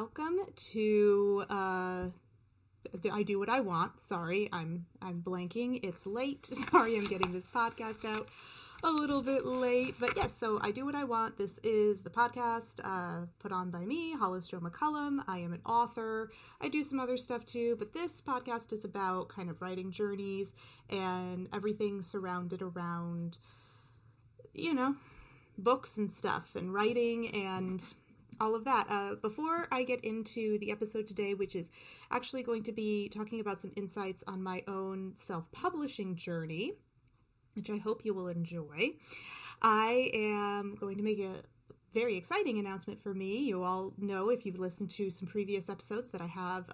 welcome to I Do What I Want. Sorry, I'm blanking. It's late. Sorry, I'm getting this podcast out a little bit late. But yes, so I Do What I Want. This is the podcast put on by me, Hollis Jo McCullum. I am an author. I do some other stuff too, but this podcast is about kind of writing journeys and everything surrounded around, books and stuff and writing and all of that. Before I get into the episode today, which is actually going to be talking about some insights on my own self-publishing journey, which I hope you will enjoy, I am going to make a very exciting announcement for me. You all know, if you've listened to some previous episodes, that I have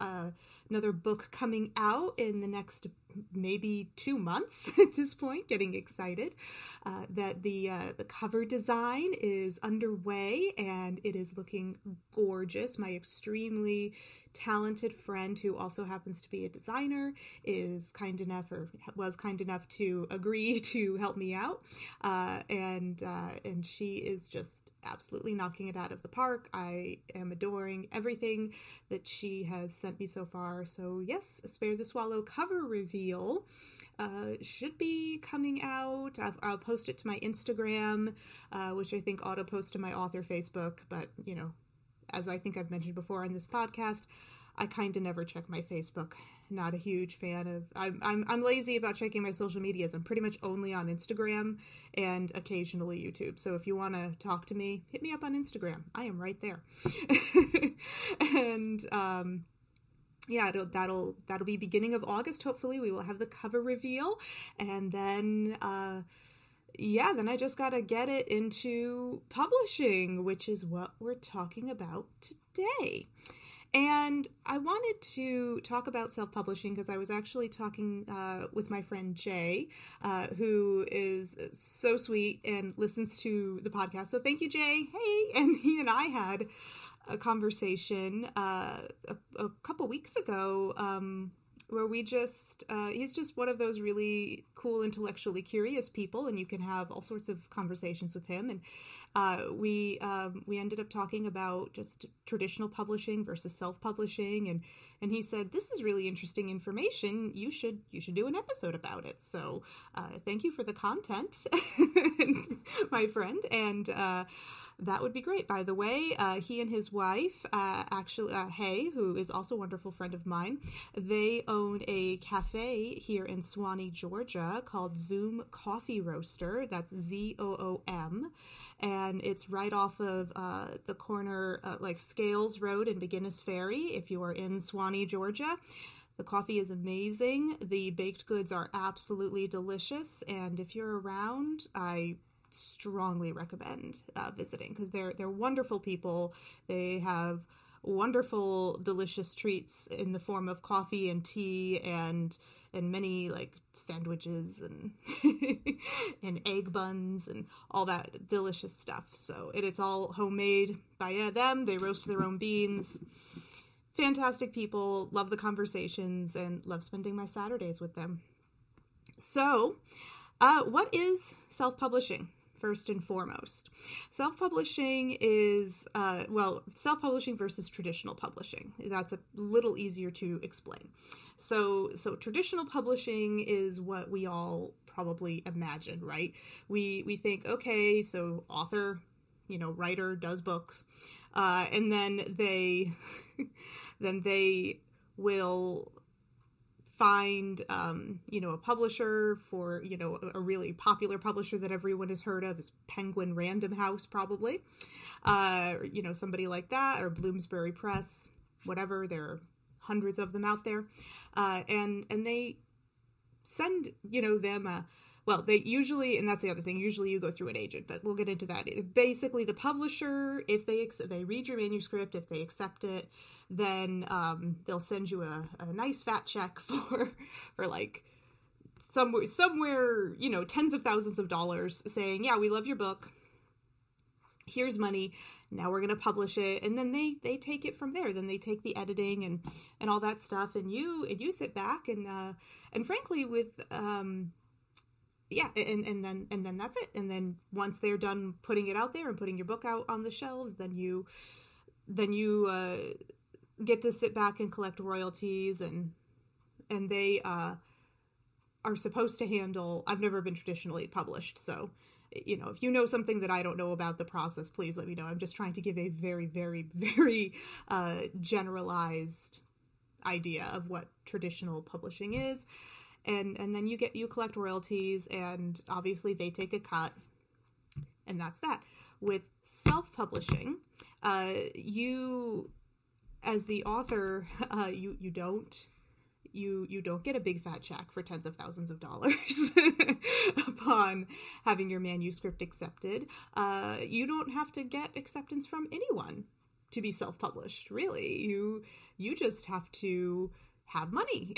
another book coming out in the next maybe 2 months at this point. Getting excited that the cover design is underway and it is looking gorgeous. My extremely talented friend, who also happens to be a designer, is kind enough, or was kind enough, to agree to help me out, and she is just absolutely knocking it out of the park. I am adoring everything that she has sent me so far. So yes, Spare the Swallow cover reveal should be coming out. I'll post it to my Instagram, which I think auto post to my author Facebook, but as I think I've mentioned before on this podcast, I kind of never check my Facebook. Not a huge fan of. I'm lazy about checking my social medias. I'm pretty much only on Instagram and occasionally YouTube. So if you want to talk to me, hit me up on Instagram. I am right there. And yeah, that'll be beginning of August. Hopefully, we will have the cover reveal, and then. Then I just got to get it into publishing, which is what we're talking about today. And I wanted to talk about self-publishing because I was actually talking with my friend Jay, who is so sweet and listens to the podcast. So thank you, Jay. Hey, and he and I had a conversation a couple weeks ago where we just, he's just one of those really cool, intellectually curious people, and you can have all sorts of conversations with him. And we ended up talking about just traditional publishing versus self-publishing, and he said, this is really interesting information. You should do an episode about it. So thank you for the content, my friend, and that would be great. By the way, he and his wife, Hay, who is also a wonderful friend of mine, they own a cafe here in Suwanee, Georgia, called Zoom Coffee Roaster. That's ZOOM. And it's right off of the corner, like Scales Road and McGinnis Ferry, if you are in Suwanee, Georgia. The coffee is amazing. The baked goods are absolutely delicious. And if you're around, I strongly recommend visiting, because they're wonderful people. They have wonderful, delicious treats in the form of coffee and tea and many like sandwiches and and egg buns and all that delicious stuff. So it's all homemade by them. They roast their own beans. Fantastic people. Love the conversations and love spending my Saturdays with them. So what is self-publishing? First and foremost, self-publishing is, self-publishing versus traditional publishing. That's a little easier to explain. So traditional publishing is what we all probably imagine, right? We think, okay, so author, writer does books, and then they will find, a publisher for, a really popular publisher that everyone has heard of is Penguin Random House, probably, somebody like that, or Bloomsbury Press, whatever. There are hundreds of them out there. And they send, them they usually, and that's the other thing, usually you go through an agent, but we'll get into that. Basically, the publisher, if they read your manuscript, if they accept it, then they'll send you a nice fat check for like somewhere, tens of thousands of dollars, saying, yeah, we love your book. Here's money. Now we're going to publish it. And then they take it from there. Then they take the editing and all that stuff. And you sit back and frankly with, and then that's it. And then once they're done putting it out there and putting your book out on the shelves, then you get to sit back and collect royalties, and they are supposed to handle. I've never been traditionally published, so if you know something that I don't know about the process, please let me know. I'm just trying to give a very, very, very generalized idea of what traditional publishing is, and then you collect royalties, and obviously they take a cut, and that's that. With self-publishing, you as the author, you don't get a big fat check for tens of thousands of dollars upon having your manuscript accepted. You don't have to get acceptance from anyone to be self-published, really. You just have to have money,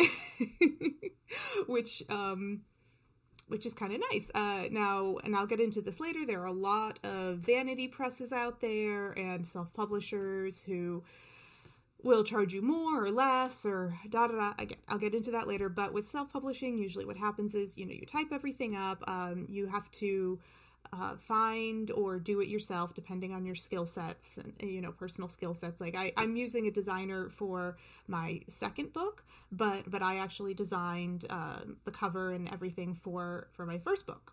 which is kind of nice. Now, and I'll get into this later, there are a lot of vanity presses out there and self-publishers who will charge you more or less or da-da-da. Again, I'll get into that later, but with self-publishing, usually what happens is, you type everything up, you have to find or do it yourself depending on your skill sets and, personal skill sets. Like I'm using a designer for my second book, but I actually designed the cover and everything for my first book,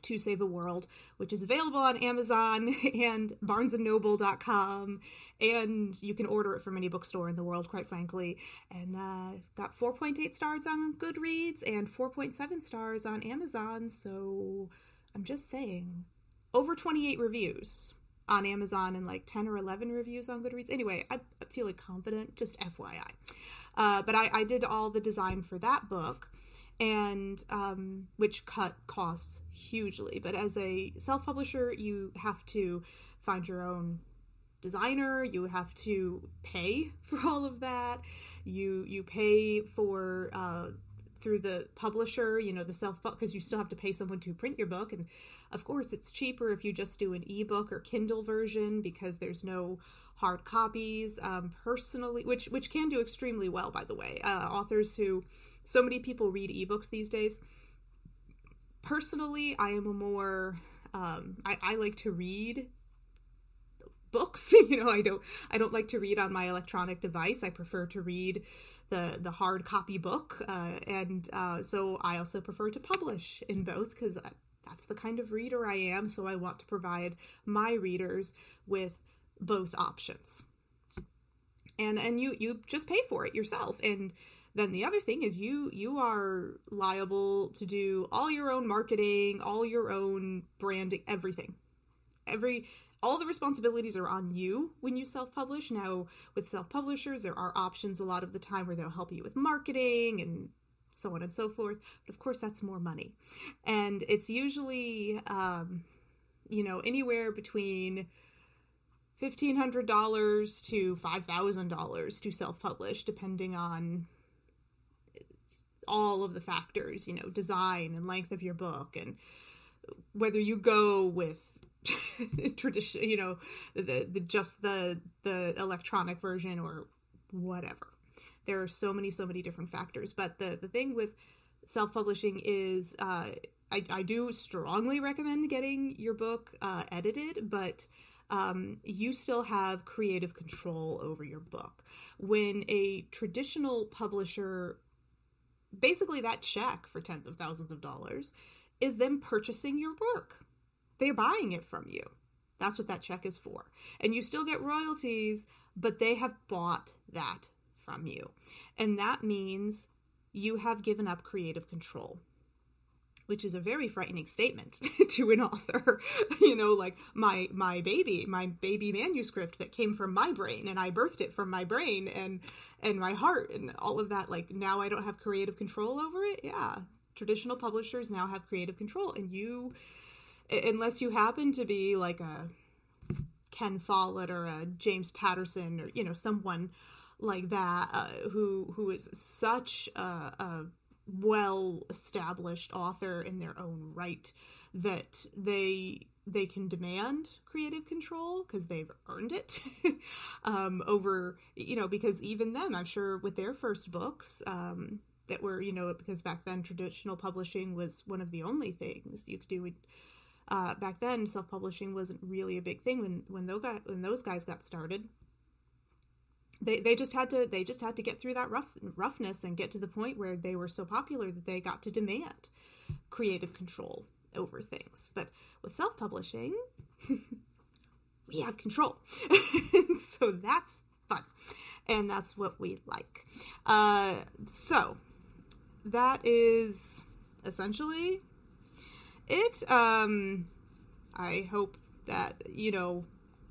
To Save a World, which is available on Amazon and barnesandnoble.com, and you can order it from any bookstore in the world, quite frankly. And got 4.8 stars on Goodreads and 4.7 stars on Amazon, so I'm just saying, over 28 reviews on Amazon and like 10 or 11 reviews on Goodreads. Anyway, I'm feeling confident, just FYI. But I did all the design for that book, and which cut costs hugely. But as a self-publisher, you have to find your own designer, you have to pay for all of that, you pay for through the publisher, the because you still have to pay someone to print your book, and of course it's cheaper if you just do an ebook or Kindle version because there's no hard copies. Personally, which can do extremely well, by the way. So many people read ebooks these days. Personally, I am a more I like to read books. I don't like to read on my electronic device. I prefer to read the hard copy book, and so I also prefer to publish in both because that's the kind of reader I am. So I want to provide my readers with both options, and you just pay for it yourself. And then the other thing is you are liable to do all your own marketing, all your own branding, everything. All the responsibilities are on you when you self-publish. Now, with self-publishers, there are options a lot of the time where they'll help you with marketing and so on and so forth. But of course, that's more money. And it's usually, anywhere between $1,500 to $5,000 to self-publish, depending on all of the factors, design and length of your book, and whether you go with tradition, the electronic version or whatever. There are so many different factors. But the thing with self-publishing is I do strongly recommend getting your book edited, but you still have creative control over your book. When a traditional publisher, basically that check for tens of thousands of dollars is them purchasing your work. They're buying it from you. That's what that check is for. And you still get royalties, but they have bought that from you. And that means you have given up creative control, which is a very frightening statement to an author. Like my baby manuscript that came from my brain, and I birthed it from my brain and my heart and all of that. Like, now I don't have creative control over it. Yeah. Traditional publishers now have creative control, and unless you happen to be like a Ken Follett or a James Patterson or, someone like that, who is such a well-established author in their own right that they can demand creative control because they've earned it over, because even them, I'm sure with their first books, that were, because back then traditional publishing was one of the only things you could do. Back then, self-publishing wasn't really a big thing when those guys got started. They just had to get through that roughness and get to the point where they were so popular that they got to demand creative control over things. But with self-publishing, we have control. So that's fun. And that's what we like. So that is essentially it. I hope that,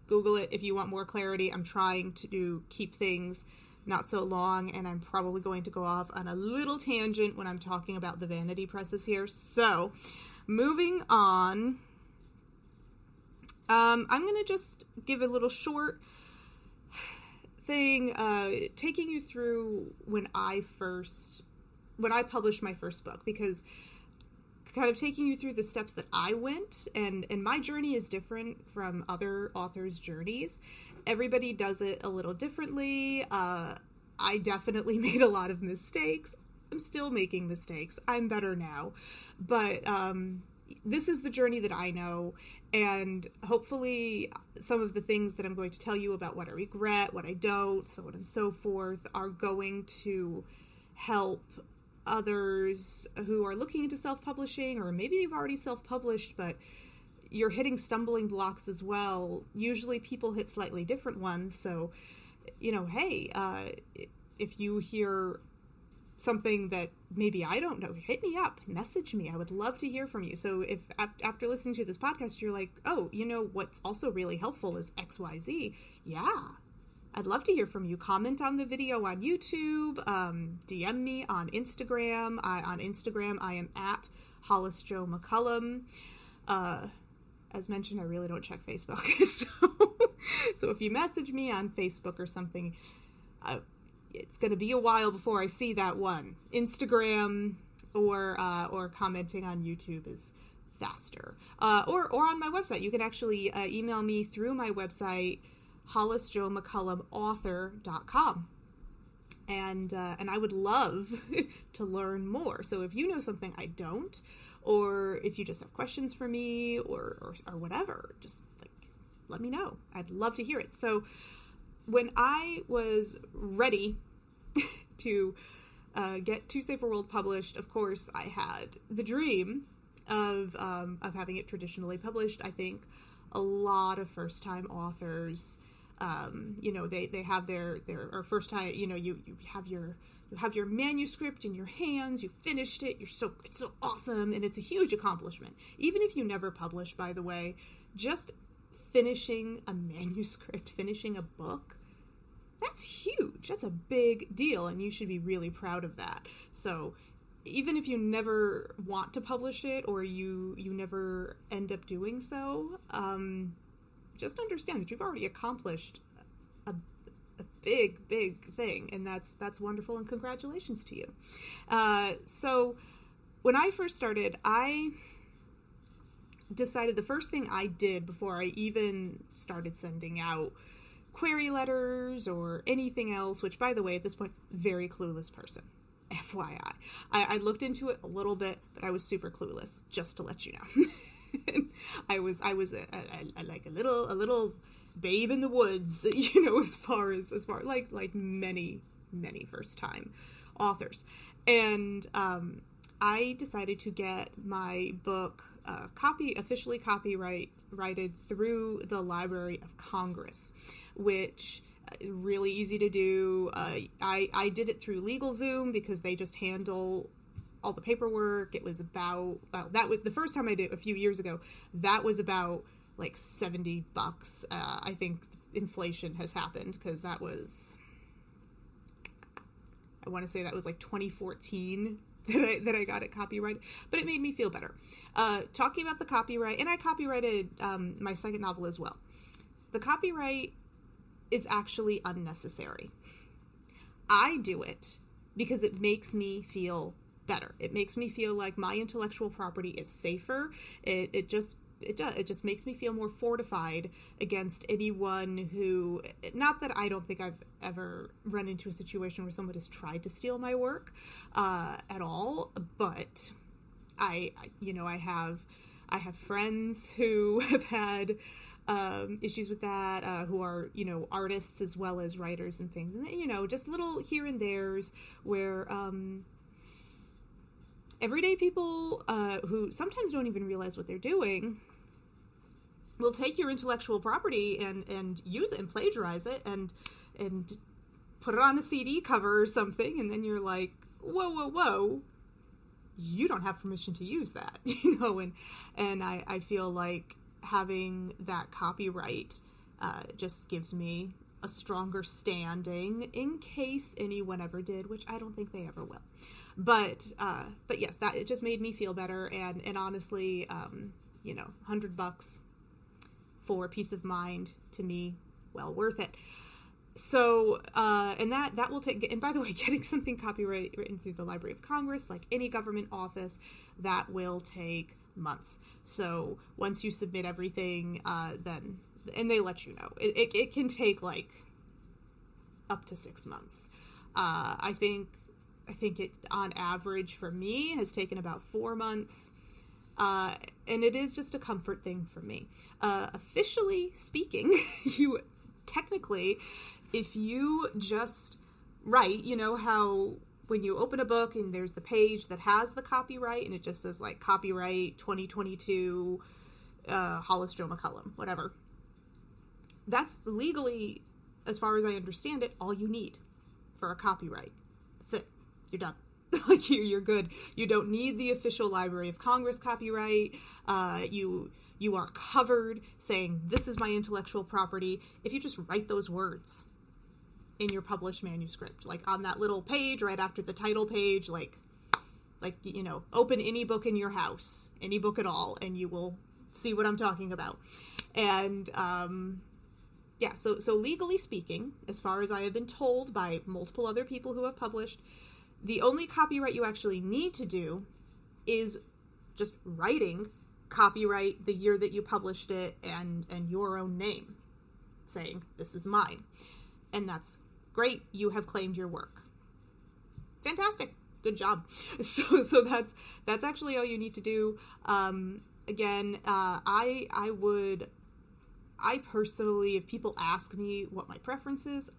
Google it if you want more clarity. I'm trying to keep things not so long, and I'm probably going to go off on a little tangent when I'm talking about the vanity presses here. So, moving on, I'm going to just give a little short thing, taking you through when I published my first book, because kind of taking you through the steps that I went, and my journey is different from other authors' journeys. Everybody does it a little differently. I definitely made a lot of mistakes. I'm still making mistakes. I'm better now. But this is the journey that I know, and hopefully some of the things that I'm going to tell you about what I regret, what I don't, so on and so forth, are going to help others who are looking into self-publishing, or maybe you've already self-published, but you're hitting stumbling blocks as well. Usually people hit slightly different ones. So, hey, if you hear something that maybe I don't know, hit me up, message me. I would love to hear from you. So if after listening to this podcast, you're like, oh, what's also really helpful is XYZ. Yeah. I'd love to hear from you. Comment on the video on YouTube. DM me on Instagram. On Instagram, I am at Hollis Jo McCullum. As mentioned, I really don't check Facebook. So if you message me on Facebook or something, it's going to be a while before I see that one. Instagram or commenting on YouTube is faster. Or on my website. You can actually email me through my website, HollisJoMcCullumAuthor.com. And I would love to learn more. So if you know something I don't, or if you just have questions for me or whatever, just let me know. I'd love to hear it. So when I was ready to get Too Safe for World published, of course, I had the dream of having it traditionally published. I think a lot of first-time authors, they have their or first time, you have your manuscript in your hands, you finished it, it's so awesome, and it's a huge accomplishment. Even if you never publish, by the way, just finishing a manuscript, finishing a book, that's huge. That's a big deal, and you should be really proud of that. So even if you never want to publish it, or you never end up doing so, just understand that you've already accomplished a big thing, and that's wonderful, and congratulations to you. So when I first started, I decided the first thing I did before I even started sending out query letters or anything else, which, by the way, at this point, very clueless person. FYI. I looked into it a little bit, but I was super clueless, just to let you know. I was like a little babe in the woods, as far like many first time authors. And I decided to get my book officially copyrighted through the Library of Congress, which really easy to do. I did it through LegalZoom because they just handle all the paperwork. It was about, that was the first time I did it a few years ago. That was about like $70. I think inflation has happened, because that was, I want to say that was like 2014 that I got it copyrighted, but it made me feel better. Talking about the copyright, and I copyrighted my second novel as well. The copyright is actually unnecessary. I do it because it makes me feel better. It makes me feel like my intellectual property is safer. It just makes me feel more fortified against anyone who, not that I don't think I've ever run into a situation where someone has tried to steal my work at all, but I have friends who have had issues with that, who are, artists as well as writers and things. And, just little here and there's where everyday people who sometimes don't even realize what they're doing will take your intellectual property and use it and plagiarize it and put it on a CD cover or something, and then you're like, whoa, you don't have permission to use that, and I feel like having that copyright just gives me a stronger standing in case anyone ever did, which I don't think they ever will. But yes, that it just made me feel better, and honestly, $100 for peace of mind, to me, well worth it. So, and that will take, and by the way, getting something copyright written through the Library of Congress, like any government office, that will take months. So once you submit everything, then, and they let you know, it can take like up to 6 months. I think it, on average for me, has taken about 4 months. And it is just a comfort thing for me. Officially speaking, you technically, if you just write, how when you open a book and there's the page that has the copyright and it just says like copyright 2022, Hollis Joe McCullum, whatever. That's legally, as far as I understand it, all you need for a copyright. That's it. You're done. Like you're good. You don't need the official Library of Congress copyright. You are covered saying this is my intellectual property if you just write those words in your published manuscript, like on that little page right after the title page, like open any book in your house, any book at all, and you will see what I'm talking about. And so legally speaking, as far as I have been told by multiple other people who have published, the only copyright you actually need to do is just writing copyright the year that you published it and your own name, saying this is mine. And that's great. You have claimed your work. Fantastic. Good job. So that's actually all you need to do. Again, I personally, if people ask me what my preference is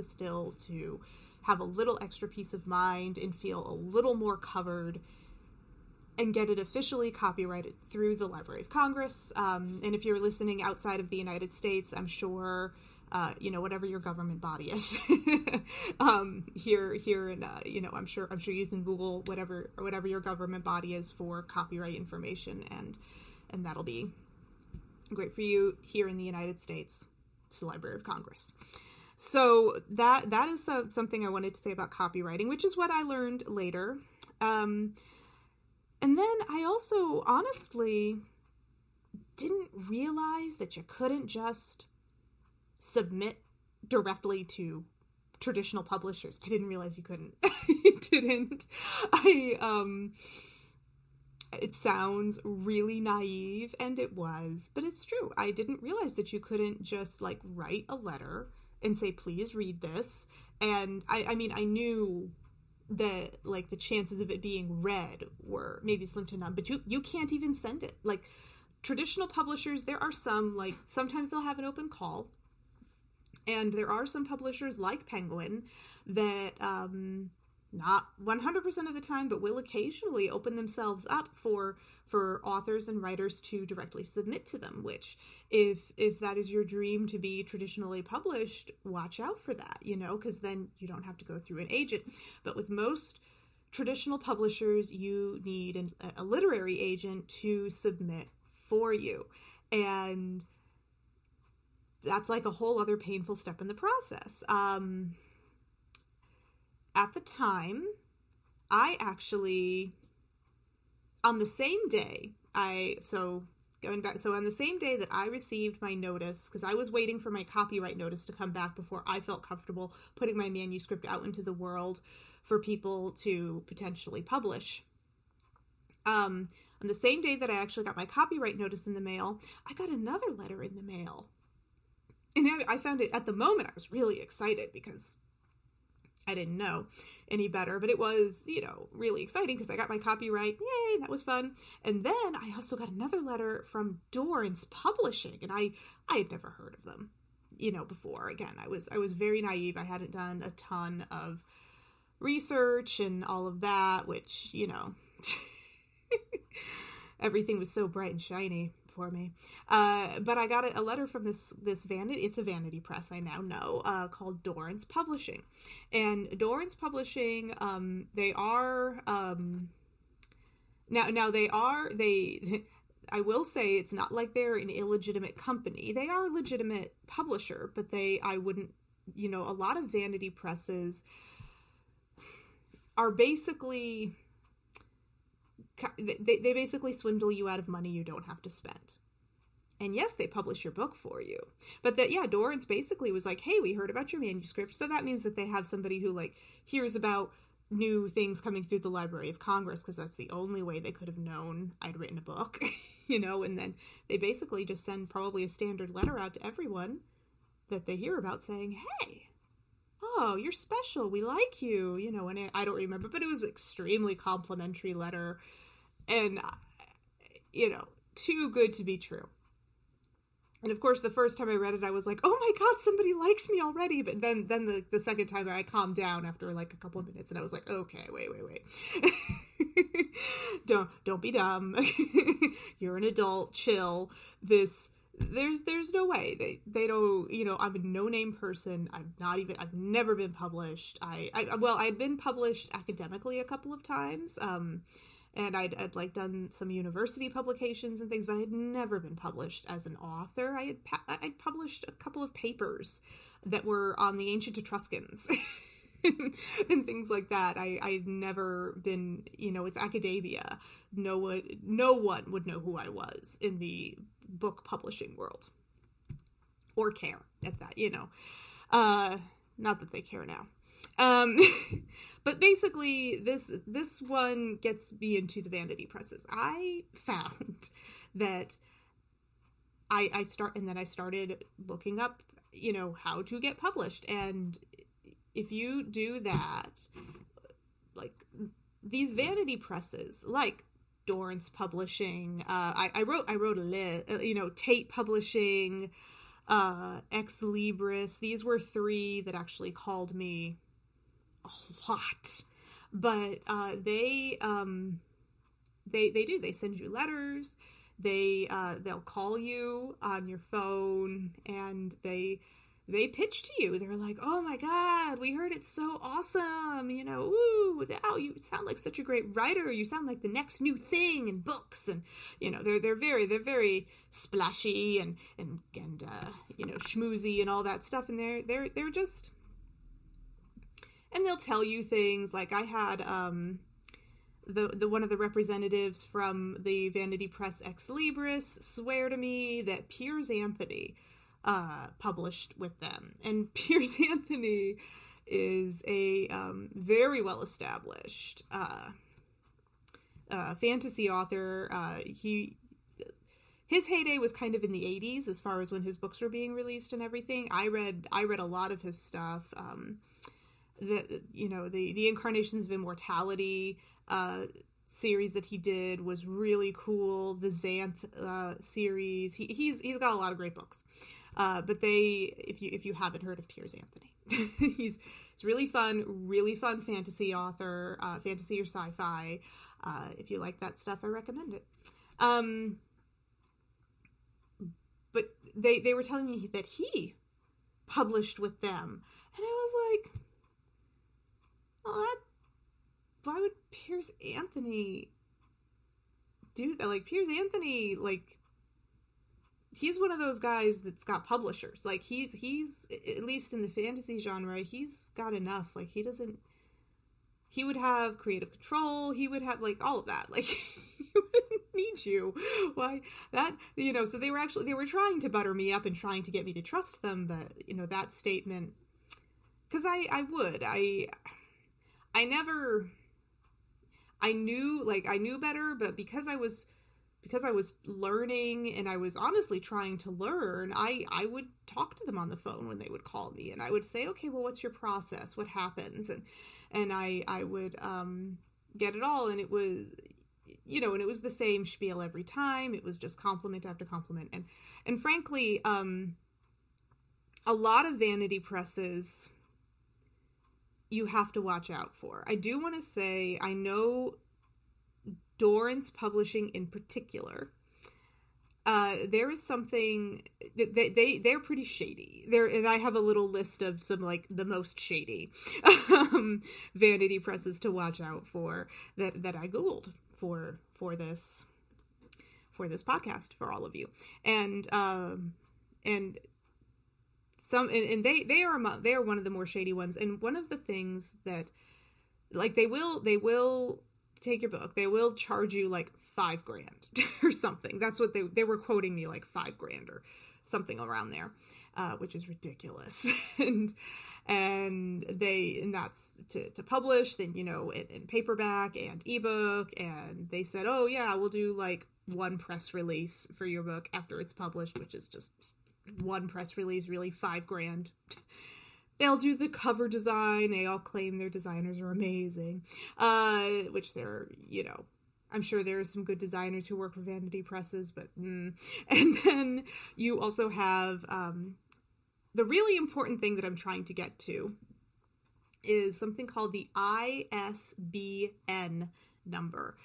still to have a little extra peace of mind and feel a little more covered and get it officially copyrighted through the Library of Congress. And if you're listening outside of the United States, I'm sure, whatever your government body is, here in, I'm sure you can Google whatever your government body is for copyright information, and that'll be great for you here in the United States. It's the Library of Congress. So that is something I wanted to say about copywriting, which is what I learned later. And then I also honestly didn't realize that you couldn't just submit directly to traditional publishers. I didn't realize you couldn't. I didn't. It sounds really naive, and it was, but it's true. I didn't realize that you couldn't just like write a letter and say, please read this. And I mean, I knew that like the chances of it being read were maybe slim to none, but you can't even send it. Like traditional publishers, there are some, like sometimes they'll have an open call, and there are some publishers like Penguin that not 100% of the time, but will occasionally open themselves up for authors and writers to directly submit to them, which if that is your dream to be traditionally published, watch out for that, because then you don't have to go through an agent. But with most traditional publishers, you need a literary agent to submit for you. And that's like a whole other painful step in the process. At the time, I actually, on the same day, on the same day that I received my notice, because I was waiting for my copyright notice to come back before I felt comfortable putting my manuscript out into the world for people to potentially publish. On the same day that I actually got my copyright notice in the mail, I got another letter in the mail. And I found it, at the moment, I was really excited because I didn't know any better, but it was, really exciting because I got my copyright. Yay, that was fun. And then I also got another letter from Dorrance Publishing, and I had never heard of them, before. Again, I was very naive. I hadn't done a ton of research and all of that, which, everything was so bright and shiny for me. But I got a letter from this vanity. It's a vanity press, I now know, called Dorrance Publishing. And Dorrance Publishing, they are, I will say it's not like they're an illegitimate company. They are a legitimate publisher, but I wouldn't, a lot of vanity presses are basically, they basically swindle you out of money you don't have to spend. And yes, they publish your book for you. But Dorrance basically was like, hey, we heard about your manuscript. So that means that they have somebody who hears about new things coming through the Library of Congress, because that's the only way they could have known I'd written a book, and then they basically just send probably a standard letter out to everyone that they hear about saying, hey, oh, you're special. We like you, and I don't remember, but it was an extremely complimentary letter and, too good to be true. And of course, the first time I read it, I was like, oh my God, somebody likes me already. But then the second time I calmed down after a couple of minutes, and I was like, okay, wait. Don't be dumb. You're an adult, chill. There's no way they don't, I'm a no-name person. I've never been published. I'd been published academically a couple of times. And I'd done some university publications and things, but I had never been published as an author. I'd published a couple of papers that were on the ancient Etruscans and things like that. I'd never been, it's academia. No one would know who I was in the book publishing world or care at that, not that they care now. But basically this one gets me into the vanity presses. I found that I started looking up, how to get published. And if you do that, these vanity presses, like Dorrance Publishing, I wrote a list, Tate Publishing, Ex Libris. These were three that actually called me a lot, but they send you letters. They'll call you on your phone, and they pitch to you. They're like, oh my God, we heard it's so awesome, ooh, wow, you sound like such a great writer, you sound like the next new thing in books. And they're very splashy and schmoozy and all that stuff, and they're just. And they'll tell you things like, I had the one of the representatives from the vanity press Ex Libris swear to me that Piers Anthony published with them. And Piers Anthony is a very well established fantasy author. His heyday was kind of in the 80s as far as when his books were being released and everything. I read a lot of his stuff. The Incarnations of Immortality series that he did was really cool. The Xanth series, he's got a lot of great books. But if you haven't heard of Piers Anthony, he's really fun fantasy author, fantasy or sci-fi. If you like that stuff, I recommend it. But they were telling me that he published with them, and I was like, why would Piers Anthony do that? Piers Anthony, he's one of those guys that's got publishers. He's at least in the fantasy genre, he's got enough. He would have creative control. He would have all of that. He wouldn't need you. Why that? So they were trying to butter me up and trying to get me to trust them. But that statement, because I knew better, but because I was because I was learning and I was honestly trying to learn, I would talk to them on the phone when they would call me, and I would say, okay, well, what's your process? What happens? And I would get it all, and it was, and it was the same spiel every time. It was just compliment after compliment. And frankly, a lot of vanity presses you have to watch out for. I do want to say, I know Dorrance Publishing in particular, there is something, they're pretty shady. And I have a little list of some, like, the most shady vanity presses to watch out for that I Googled for this podcast for all of you. And they are one of the more shady ones. And one of the things that, like, they will take your book, they will charge you like $5,000 or something. That's what they were quoting me, like $5,000 or something around there, which is ridiculous. and that's to publish, then, in paperback and ebook. And they said, oh yeah, we'll do like one press release for your book after it's published, which is just one press release, really $5,000. They'll do the cover design. They all claim their designers are amazing, which they're, I'm sure there are some good designers who work for vanity presses, but, And then you also have, the really important thing that I'm trying to get to is something called the ISBN number.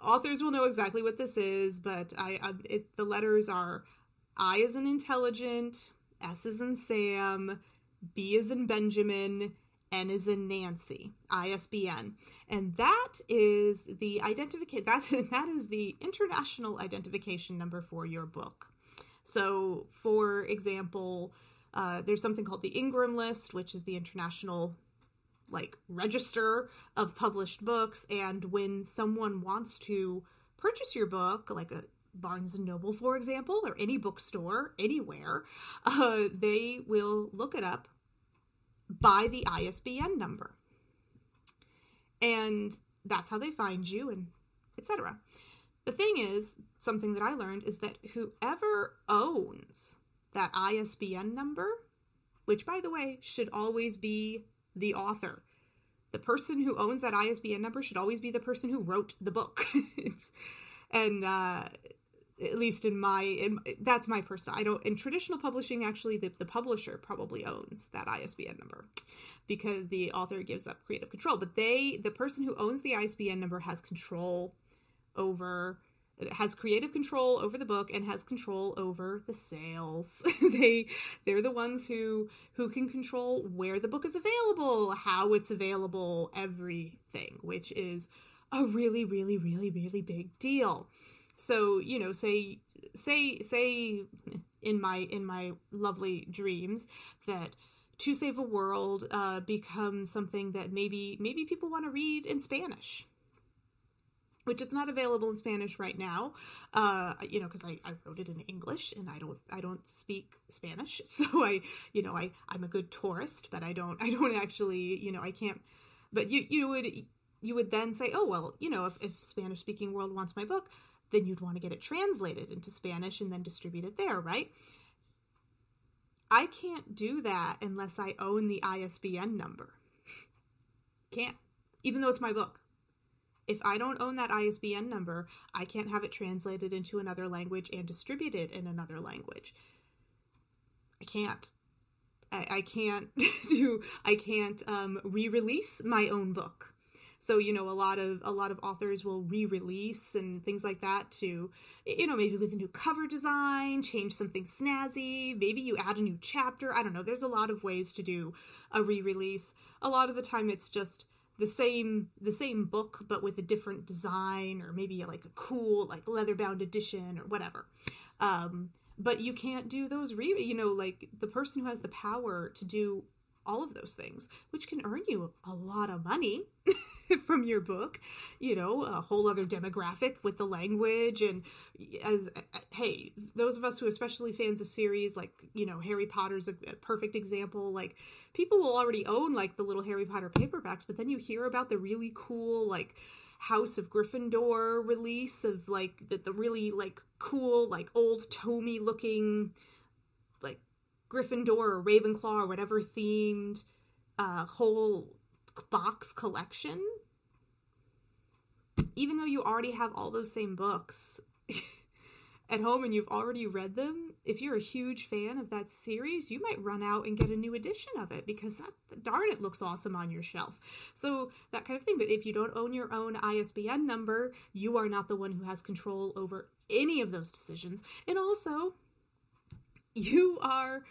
Authors will know exactly what this is, but the letters are I as in intelligent, S as in Sam, B as in Benjamin, N as in Nancy, ISBN. And that is the that is the international identification number for your book. So, for example, there's something called the Ingram List, which is the international, like, register of published books. And when someone wants to purchase your book, like a Barnes & Noble, for example, or any bookstore anywhere, they will look it up by the ISBN number. And that's how they find you, and etc. The thing is, something that I learned is that whoever owns that ISBN number, which, by the way, should always be the author. The person who owns that ISBN number should always be the person who wrote the book. And at least that's my personal, in traditional publishing, actually, the publisher probably owns that ISBN number because the author gives up creative control. But the person who owns the ISBN number has creative control over the book and has control over the sales. They're the ones who can control where the book is available, how it's available, everything, which is a really, really, really, really big deal. So, say in my lovely dreams that To Save a World becomes something that maybe people want to read in Spanish, which is not available in Spanish right now, because I wrote it in English and I don't speak Spanish. So I'm a good tourist, but I don't actually, I can't, but you would then say, oh, well, if Spanish speaking world wants my book, then you'd want to get it translated into Spanish and then distribute it there, right? I can't do that unless I own the ISBN number. Can't. Even though it's my book. If I don't own that ISBN number, I can't have it translated into another language and distributed in another language. I can't. I can't re-release my own book. So, a lot of authors will re-release and things like that to, maybe with a new cover design, change something snazzy, maybe you add a new chapter. I don't know. There's a lot of ways to do a re-release. A lot of the time it's just the same book, but with a different design, or maybe like a cool, like, leather-bound edition or whatever. But you can't do those like the person who has the power to do all of those things, which can earn you a lot of money, from your book, a whole other demographic with the language. And hey, those of us who are especially fans of series, like, Harry Potter's a perfect example. Like, people will already own like the little Harry Potter paperbacks, but then you hear about the really cool, like, House of Gryffindor release of like the really like cool, like old tomey looking, like Gryffindor or Ravenclaw or whatever themed whole box collection. Even though you already have all those same books at home and you've already read them, if you're a huge fan of that series, you might run out and get a new edition of it because darn, it looks awesome on your shelf. So that kind of thing. But if you don't own your own ISBN number, you are not the one who has control over any of those decisions. And also, you are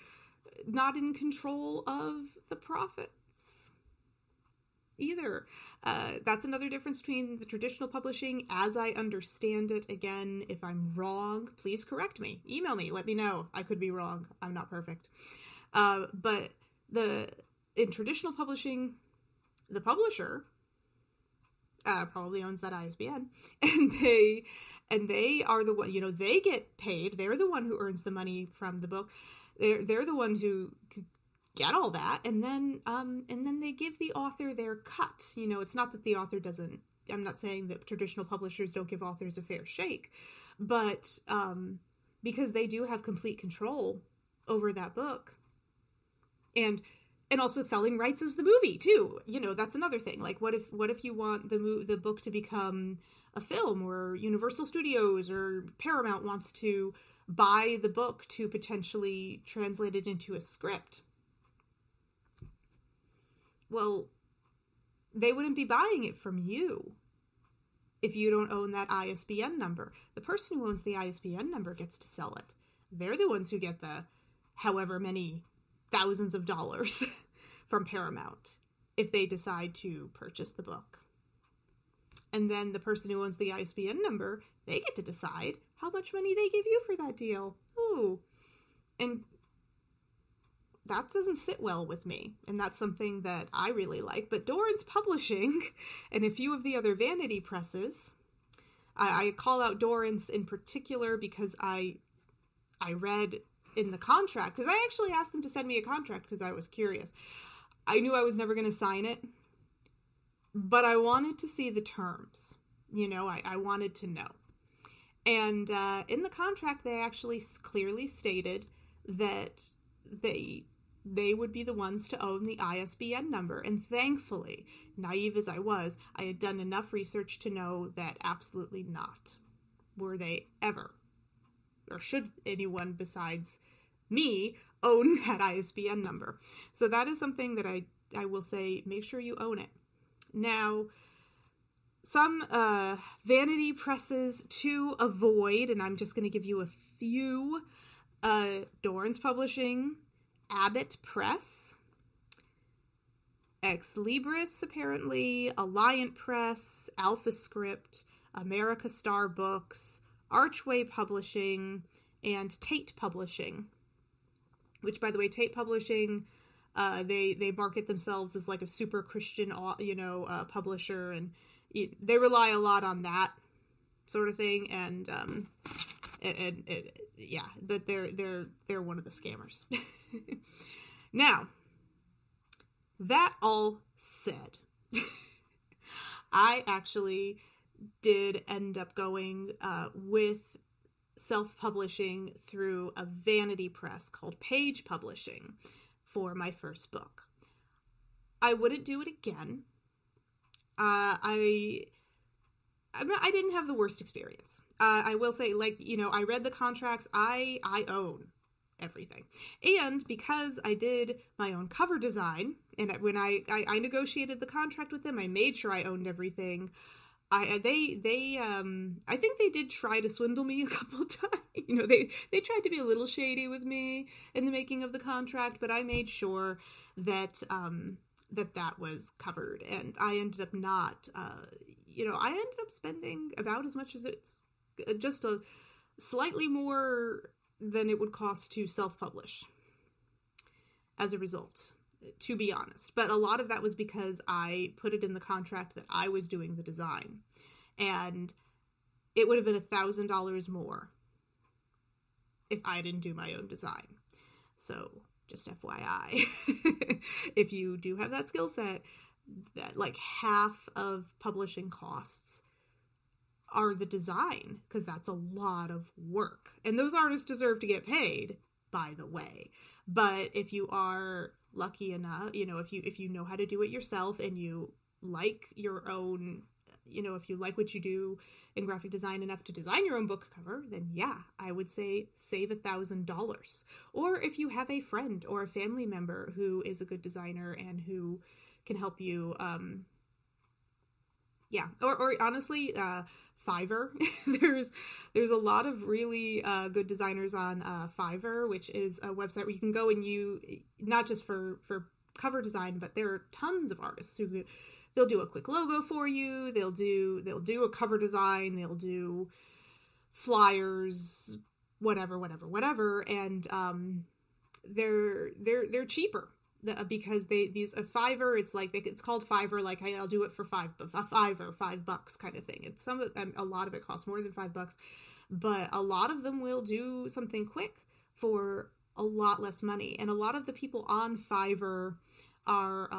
not in control of the profits either. That's another difference between the traditional publishing as I understand it. Again, if I'm wrong, please correct me. Email me, let me know. I could be wrong. I'm not perfect. But in traditional publishing, the publisher probably owns that ISBN, and they are the one, they get paid. They're the one who earns the money from the book. They're the ones who get all that, and then they give the author their cut. It's not that the author doesn't. I'm not saying that traditional publishers don't give authors a fair shake, but because they do have complete control over that book, and also selling rights as the movie too. That's another thing. Like, what if you want the book to become a film, or Universal Studios or Paramount wants to buy the book to potentially translate it into a script? Well, they wouldn't be buying it from you if you don't own that ISBN number. The person who owns the ISBN number gets to sell it. They're the ones who get the however many thousands of dollars from Paramount if they decide to purchase the book. And then the person who owns the ISBN number, they get to decide how much money they give you for that deal. Ooh. And that doesn't sit well with me, and that's something that I really like. But Dorrance Publishing and a few of the other vanity presses, I call out Dorrance in particular because I read in the contract, because I actually asked them to send me a contract because I was curious. I knew I was never going to sign it, but I wanted to see the terms. I wanted to know. And in the contract, they actually clearly stated that they would be the ones to own the ISBN number. And thankfully, naive as I was, I had done enough research to know that absolutely not were they ever, or should anyone besides me own that ISBN number. So that is something that I will say, make sure you own it. Now, some vanity presses to avoid, and I'm just going to give you a few. Dorrance Publishing, Abbott Press, Ex Libris, apparently, Alliant Press, AlphaScript, America Star Books, Archway Publishing, and Tate Publishing. Which, by the way, Tate Publishing, they market themselves as like a super Christian, publisher, and they rely a lot on that sort of thing, and yeah, but they're one of the scammers. Now, that all said, I actually did end up going with self-publishing through a vanity press called Page Publishing for my first book. I wouldn't do it again. I didn't have the worst experience. I will say, I read the contracts. I own everything. And because I did my own cover design, and when I negotiated the contract with them, I made sure I owned everything. I think they did try to swindle me a couple of times. They tried to be a little shady with me in the making of the contract, but I made sure that that was covered, and I ended up not, I ended up spending about as much as it's just a slightly more than it would cost to self-publish as a result. to be honest. But a lot of that was because I put it in the contract that I was doing the design. And it would have been $1,000 more if I didn't do my own design. So just FYI, if you do have that skill set, that like half of publishing costs are the design, because that's a lot of work. And those artists deserve to get paid, by the way. But if you are lucky enough, if you know how to do it yourself and you like your own, if you like what you do in graphic design enough to design your own book cover, then yeah, I would say save $1,000. Or if you have a friend or a family member who is a good designer and who can help you, or honestly, Fiverr. There's a lot of really good designers on Fiverr, which is a website where you can go and not just for cover design, but there are tons of artists who they'll do a quick logo for you. They'll do a cover design. They'll do flyers, whatever. And they're cheaper because Fiverr, it's called Fiverr. Like I'll do it for $5 kind of thing. And a lot of it costs more than $5, but a lot of them will do something quick for a lot less money. And a lot of the people on Fiverr are,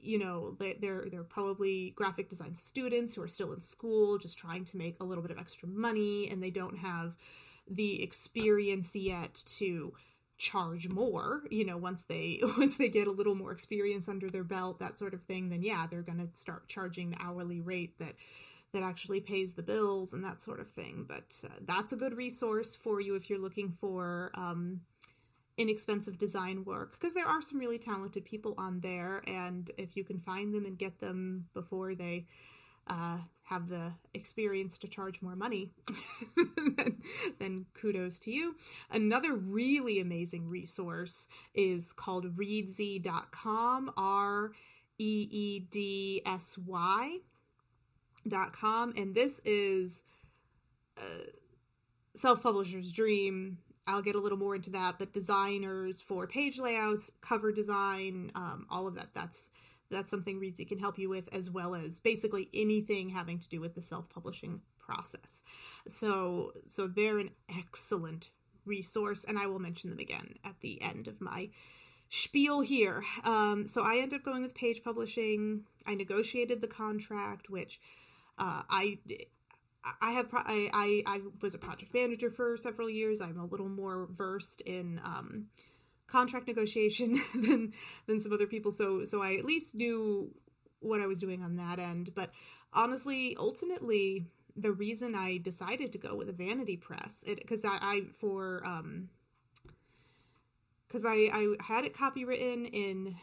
they're probably graphic design students who are still in school, just trying to make a little bit of extra money, and they don't have the experience yet to charge more, once they get a little more experience under their belt, that sort of thing, then yeah, they're going to start charging the hourly rate that actually pays the bills and that sort of thing. But that's a good resource for you if you're looking for inexpensive design work, because there are some really talented people on there, and if you can find them and get them before they have the experience to charge more money, then kudos to you. Another really amazing resource is called reedsy.com, reedsy.com, and this is self-publisher's dream. I'll get a little more into that, but designers for page layouts, cover design, all of that, that's something Reedsy can help you with, as well as basically anything having to do with the self-publishing process. So they're an excellent resource, and I will mention them again at the end of my spiel here. So I ended up going with Page Publishing. I negotiated the contract, which I was a project manager for several years. I'm a little more versed in contract negotiation than some other people, so I at least knew what I was doing on that end. But honestly, ultimately, the reason I decided to go with a vanity press, because I had it copywritten in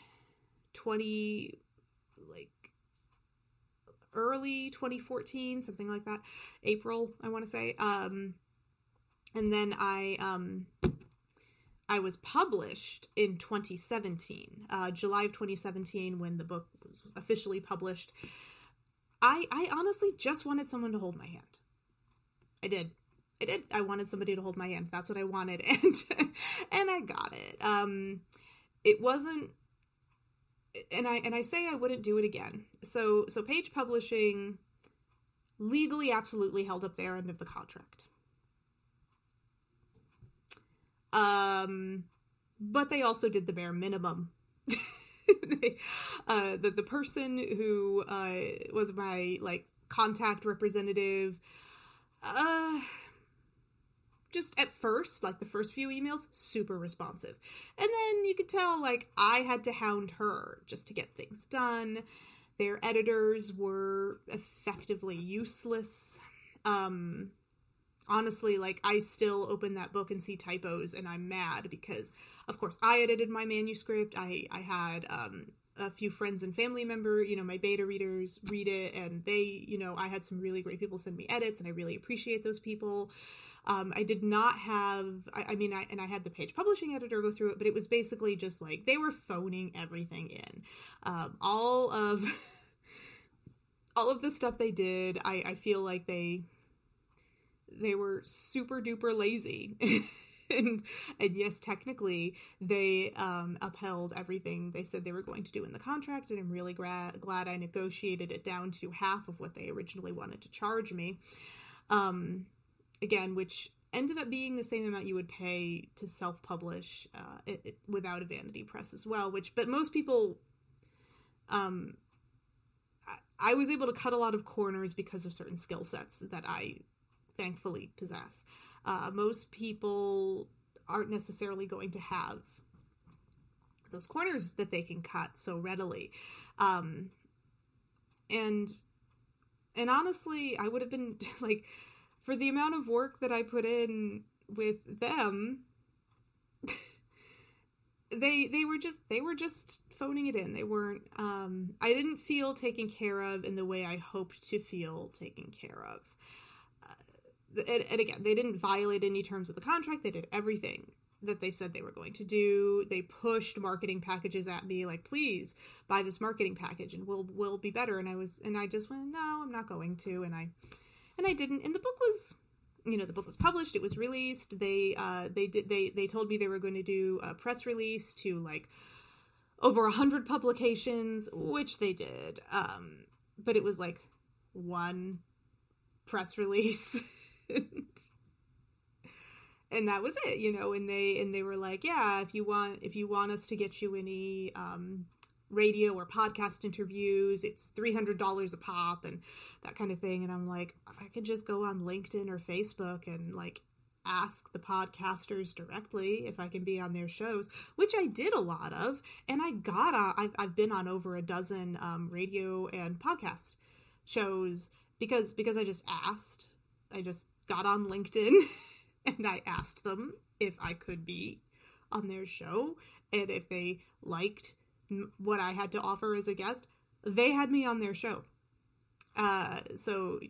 early 2014, something like that, April, I want to say, and then I was published in 2017, July of 2017, when the book was officially published. I honestly just wanted someone to hold my hand. I did. I wanted somebody to hold my hand. That's what I wanted, and I got it. It wasn't, and I say I wouldn't do it again. So Page Publishing legally absolutely held up their end of the contract. But they also did the bare minimum. The person who was my contact representative, just at first, the first few emails, super responsive, and then you could tell I had to hound her just to get things done. Their editors were effectively useless. Honestly, I still open that book and see typos, and I'm mad because, of course, I edited my manuscript. I had a few friends and family members, my beta readers read it, and they, I had some really great people send me edits, and I really appreciate those people. I did not have, I had the Page Publishing editor go through it, but it was basically just they were phoning everything in. All of the stuff they did, I feel like they were super duper lazy. And yes, technically they upheld everything they said they were going to do in the contract, and I'm really glad I negotiated it down to half of what they originally wanted to charge me. Again, which ended up being the same amount you would pay to self-publish without a vanity press as well, but most people, I was able to cut a lot of corners because of certain skill sets that I thankfully possess. Most people aren't necessarily going to have those corners that they can cut so readily. And honestly, I would have been like, for the amount of work that I put in with them, they were just phoning it in. They weren't, I didn't feel taken care of in the way I hoped to feel taken care of. And again, they didn't violate any terms of the contract. They did everything that they said they were going to do. They pushed marketing packages at me, like, please buy this marketing package and we'll be better. And I just went, no, I'm not going to. And I didn't. And the book was, the book was published. It was released. They told me they were going to do a press release to like over 100 publications, which they did. But it was like one press release. And that was it, and they were like, yeah, if you want us to get you any radio or podcast interviews, it's $300 a pop and that kind of thing. And I'm like, I could just go on LinkedIn or Facebook and like ask the podcasters directly if I can be on their shows, which I did a lot of, and I've been on over a dozen radio and podcast shows because I just asked. I just got on LinkedIn and I asked them if I could be on their show, and if they liked what I had to offer as a guest, they had me on their show. So,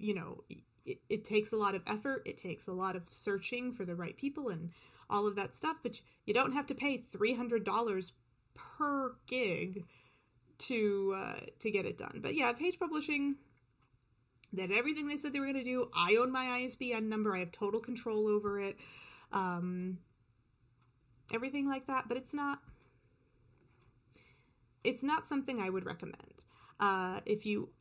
it takes a lot of effort. It takes a lot of searching for the right people and all of that stuff, but you don't have to pay $300 per gig to get it done. But yeah, Page Publishing, they did everything they said they were going to do. I own my ISBN number. I have total control over it. Everything like that, but it's not something I would recommend. If you,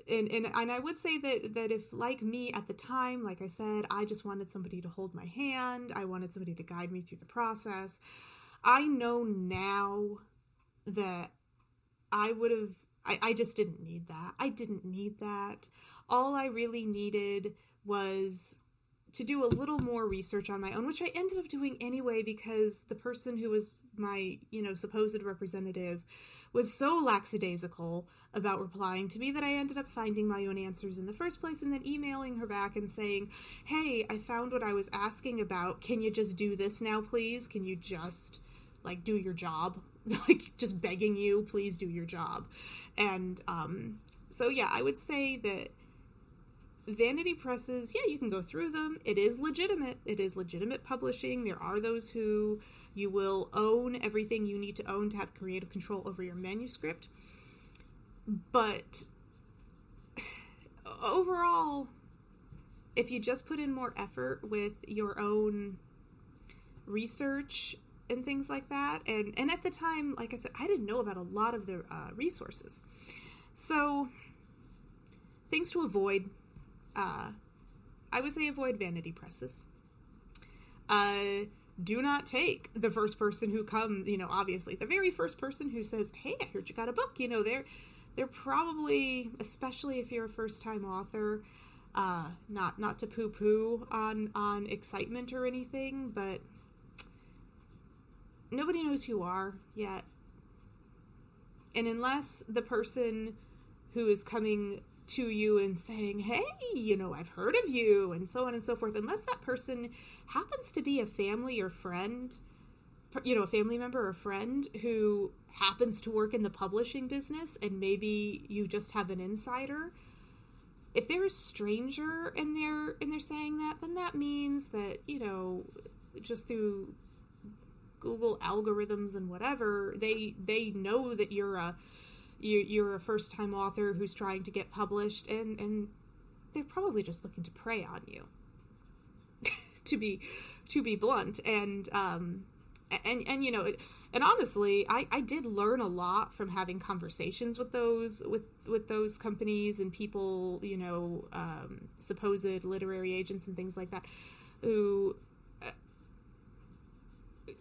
and I would say that if, like me at the time, like I said, I just wanted somebody to hold my hand. I wanted somebody to guide me through the process. I know now that I just didn't need that. I didn't need that. All I really needed was to do a little more research on my own, which I ended up doing anyway, because the person who was my, supposed representative was so lackadaisical about replying to me that I ended up finding my own answers in the first place, and then emailing her back and saying, hey, I found what I was asking about. Can you just do this now, please? Can you just, do your job? Just begging you, please do your job. And so, yeah, I would say that vanity presses, yeah, you can go through them. It is legitimate. It is legitimate publishing. There are those who you will own everything you need to own to have creative control over your manuscript. But overall, if you just put in more effort with your own research and things like that, and at the time, like I said, I didn't know about a lot of the resources. So, things to avoid. I would say avoid vanity presses. Do not take the first person who comes, obviously, the very first person who says, hey, I heard you got a book, they're probably, especially if you're a first-time author, not to poo-poo on excitement or anything, but nobody knows who you are yet. And unless the person who is coming to you and saying, hey, I've heard of you, and so on and so forth, unless that person happens to be a family or friend, a family member or friend who happens to work in the publishing business, and maybe you just have an insider, if they're a stranger and they're saying that, then that means that, just through Google algorithms and whatever, they know that you're a first-time author who's trying to get published, and they're probably just looking to prey on you. to be blunt. And you know, and honestly, I did learn a lot from having conversations with those companies and people, you know, supposed literary agents and things like that, who,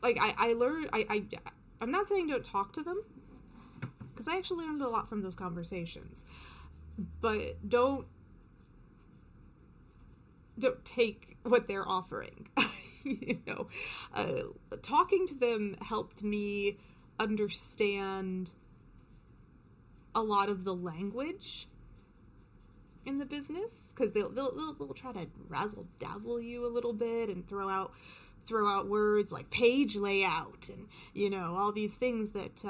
like, I learned, I'm not saying don't talk to them, because I actually learned a lot from those conversations, but don't take what they're offering. You know, talking to them helped me understand a lot of the language in the business, because they'll try to razzle dazzle you a little bit and throw out words like page layout and, you know, all these things that,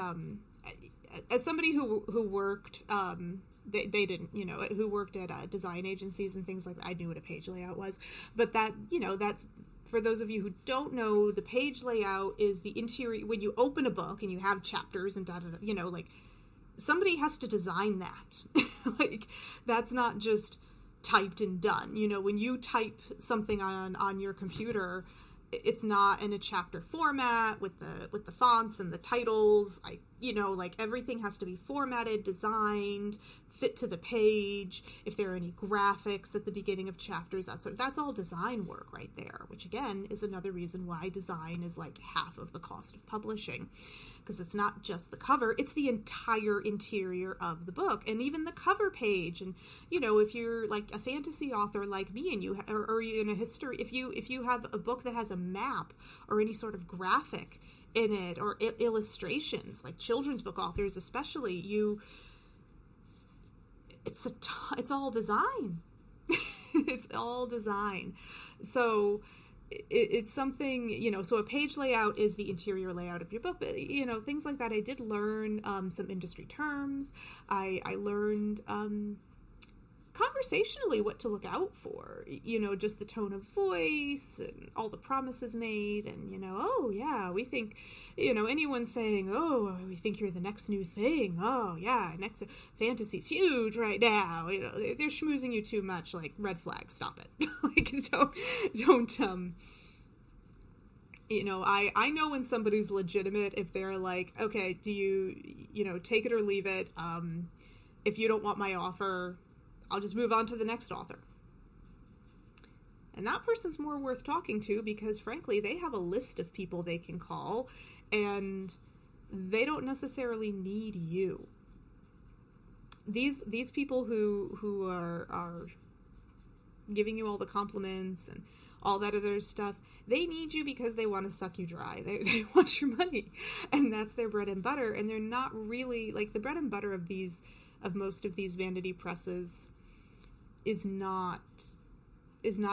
as somebody who worked, they didn't, you know, who worked at design agencies and things like that, I knew what a page layout was. But that, you know, that's, for those of you who don't know, the page layout is the interior. When you open a book and you have chapters and you know, like, somebody has to design that. Like, that's not just typed and done. You know, when you type something on your computer, it's not in a chapter format with the fonts and the titles. You know, like, everything has to be formatted, designed, fit to the page. If there are any graphics at the beginning of chapters, that's all design work right there, which again is another reason why design is like half of the cost of publishing, because it's not just the cover, it's the entire interior of the book, and even the cover page. And, you know, if you're like a fantasy author like me, and you or in a history, if you have a book that has a map or any sort of graphic in it, or illustrations, like children's book authors especially, it's all design. It's all design. So it's something, you know, so a page layout is the interior layout of your book, but, you know, things like that. I did learn some industry terms. I learned conversationally what to look out for, you know, just the tone of voice and all the promises made, and, you know, oh yeah, we think, you know, anyone saying, oh, we think you're the next new thing, oh yeah, next fantasy's huge right now, you know, they're schmoozing you too much, like, red flag, stop it. Like, don't you know, I know when somebody's legitimate if they're like, okay, do you know, take it or leave it, if you don't want my offer, I'll just move on to the next author. And that person's more worth talking to, because frankly, they have a list of people they can call, and they don't necessarily need you. These people who are giving you all the compliments and all that other stuff, they need you because they want to suck you dry. They want your money, and that's their bread and butter. And they're not really, like, the bread and butter of most of these vanity presses is not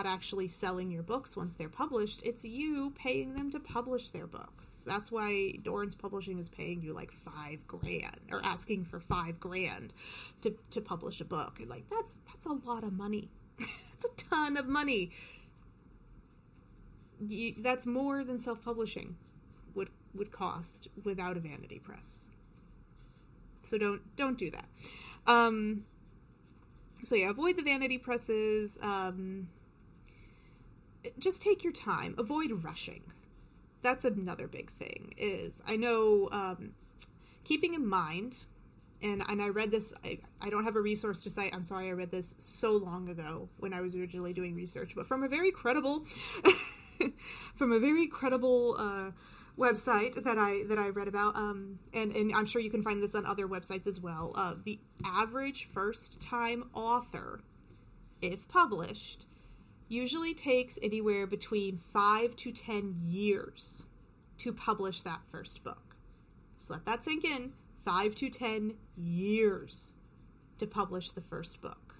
actually selling your books once they're published. It's you paying them to publish their books. That's why Dorrance Publishing is paying you like $5,000, or asking for $5,000 to publish a book. And, like, that's a lot of money. That's a ton of money. That's more than self-publishing would cost without a vanity press. So don't do that. So yeah, avoid the vanity presses. Just take your time. Avoid rushing. That's another big thing. I know, keeping in mind, and I read this, I don't have a resource to cite, I'm sorry, I read this so long ago when I was originally doing research, but from a very credible, website that I read about, and I'm sure you can find this on other websites as well. The average first-time author, if published, usually takes anywhere between 5 to 10 years to publish that first book. Just let that sink in. 5 to 10 years to publish the first book.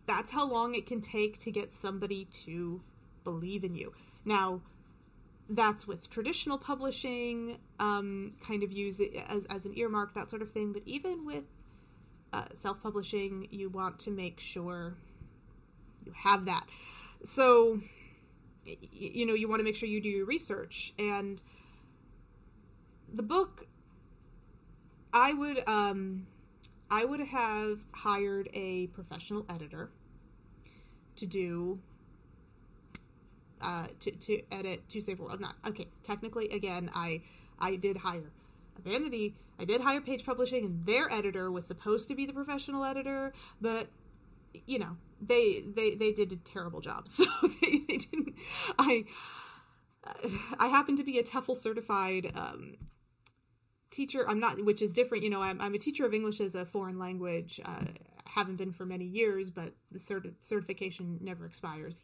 That's how long it can take to get somebody to believe in you. Now, that's with traditional publishing, kind of use it as an earmark, that sort of thing. But even with self-publishing, you want to make sure you have that. So, you know, you want to make sure you do your research. And the book, I would have hired a professional editor to do to edit To Save the World. Not okay. Technically, again, I did hire a Vanity. I did hire Page Publishing, and their editor was supposed to be the professional editor, but you know, they did a terrible job. So they didn't. I happen to be a TEFL certified teacher. I'm not, which is different. You know, I'm a teacher of English as a foreign language. Haven't been for many years, but the certification never expires.